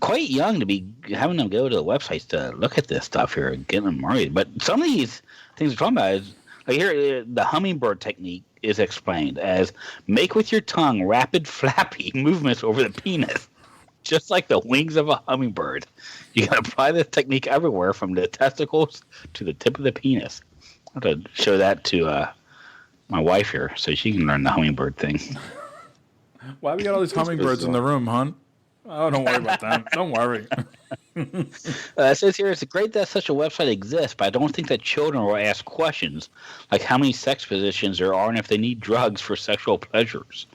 Quite young to be having them go to the websites to look at this stuff here and get them married. But some of these things we're talking about is, like here, the Hummingbird Technique is explained as make with your tongue rapid flappy movements over the penis, just like the wings of a hummingbird. You can apply this technique everywhere from the testicles to the tip of the penis. I have to show that to my wife here so she can learn the hummingbird thing. Why have we got all these hummingbirds in the room, hon? Oh, don't worry about that. Don't worry. It says here, it's great that such a website exists, but I don't think that children will ask questions like how many sex positions there are and if they need drugs for sexual pleasures.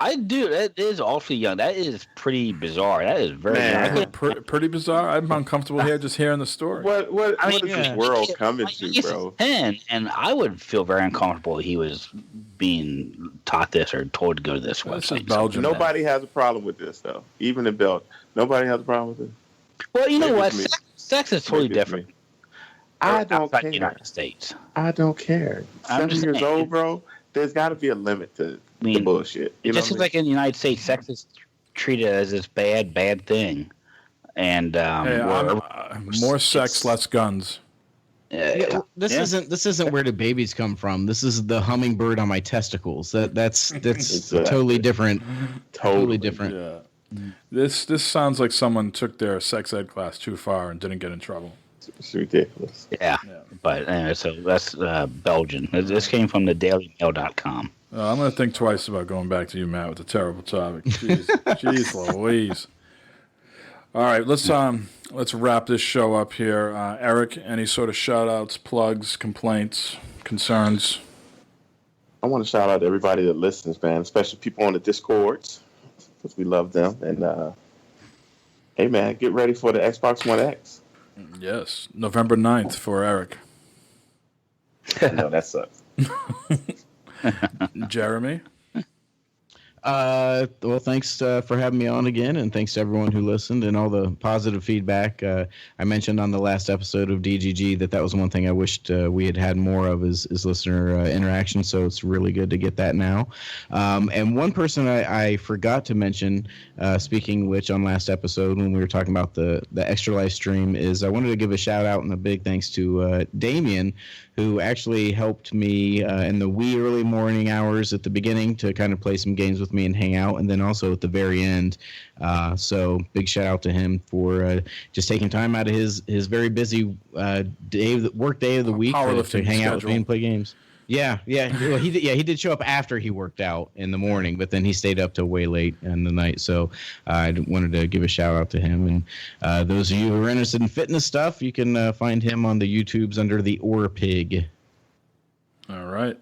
I do. That is awfully young. That is pretty bizarre. That is very young. Pretty bizarre. I'm uncomfortable here just hearing the story. What is this world coming to, bro? 10, and I would feel very uncomfortable if he was being taught this or told to go to this website. Belgium. Nobody has a problem with this, though. Even in Belgium, nobody has a problem with this. Well, you know what? Sex is totally different. I don't care. The United States. I don't care. 7 years old, bro. There's got to be a limit to the bullshit. It just seems like in the United States, sex is treated as this bad thing. And more sex, less guns. This isn't where the babies come from. This is the hummingbird on my testicles. That's totally different. Totally different. Yeah. This sounds like someone took their sex ed class too far and didn't get in trouble. It's ridiculous. Yeah. But anyway, so that's Belgian. This came from the dailymail.com. I'm going to think twice about going back to you, Matt, with a terrible topic. Jeez Louise. All right, let's wrap this show up here. Eric, any sort of shout-outs, plugs, complaints, concerns? I want to shout out to everybody that listens, man, especially people on the Discords, because we love them. And, hey, man, get ready for the Xbox One X. Yes, November 9th for Eric. No, that sucks. Jeremy? Well, thanks for having me on again, and thanks to everyone who listened and all the positive feedback. I mentioned on the last episode of DGG that was one thing I wished we had more of is listener interaction, so it's really good to get that now. And one person I forgot to mention, speaking which on last episode when we were talking about the Extra Life stream, is I wanted to give a shout out and a big thanks to Damien, who actually helped me in the wee early morning hours at the beginning to kind of play some games with me and hang out, and then also at the very end. So big shout out to him for just taking time out of his very busy work day of the week to hang out with me and play games. Yeah. Well, he did show up after he worked out in the morning, but then he stayed up till way late in the night. So I wanted to give a shout out to him. And those of you who are interested in fitness stuff, you can find him on the YouTubes under the Or Pig. All right.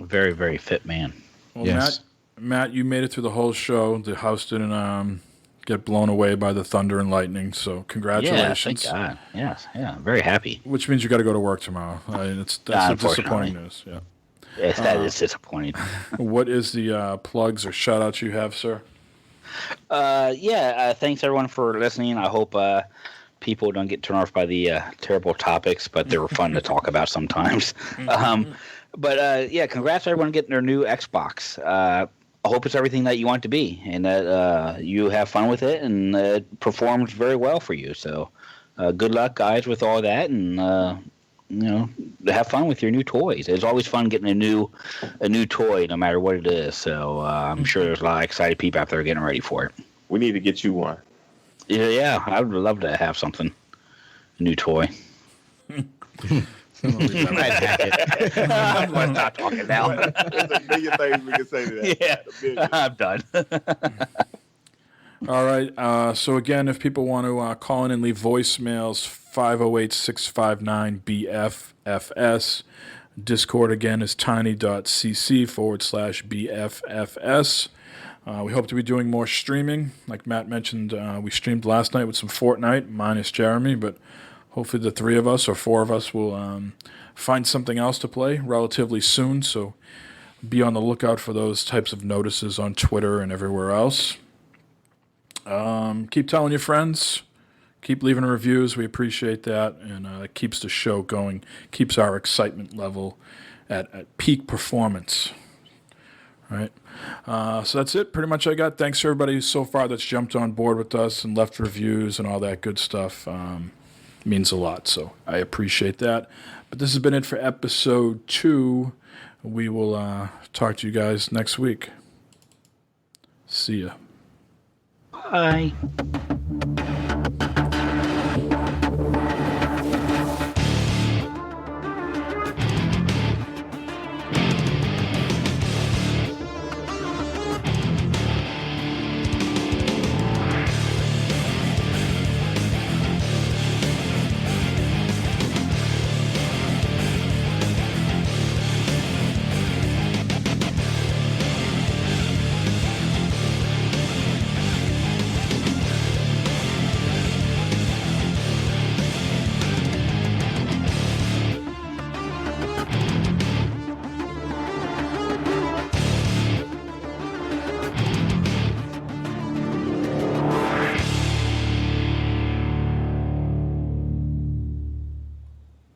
Very, very fit man. Well, yes. Matt, you made it through the whole show. The house didn't get blown away by the thunder and lightning. So congratulations. Yeah, thank God. Yes, yeah, very happy. Which means you got to go to work tomorrow. That's disappointing news. Yeah. Yes, that is disappointing. What is the plugs or shout outs you have, sir? Thanks everyone for listening. I hope people don't get turned off by the terrible topics, but they were fun to talk about sometimes. Congrats to everyone getting their new Xbox. I hope it's everything that you want it to be, and that you have fun with it, and it performs very well for you. So, good luck, guys, with all that, and have fun with your new toys. It's always fun getting a new toy, no matter what it is. So, I'm sure there's a lot of excited people out there getting ready for it. We need to get you one. Yeah, I would love to have something, a new toy. I'm not talking now. There's a million things we can say to that. Yeah, I'm done. All right. So again, if people want to call in and leave voicemails, 508-659-BFFS. Discord again is tiny.cc/BFFS. We hope to be doing more streaming. Like Matt mentioned, we streamed last night with some Fortnite, minus Jeremy, but hopefully the 3 of us or 4 of us will find something else to play relatively soon. So be on the lookout for those types of notices on Twitter and everywhere else. Keep telling your friends. Keep leaving reviews. We appreciate that. And it keeps the show going, keeps our excitement level at peak performance. All right. So that's it. Pretty much I got. Thanks to everybody so far that's jumped on board with us and left reviews and all that good stuff. Means a lot. So I appreciate that. But this has been it for episode 2. We will talk to you guys next week. See ya. Bye.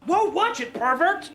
Whoa, watch it, pervert!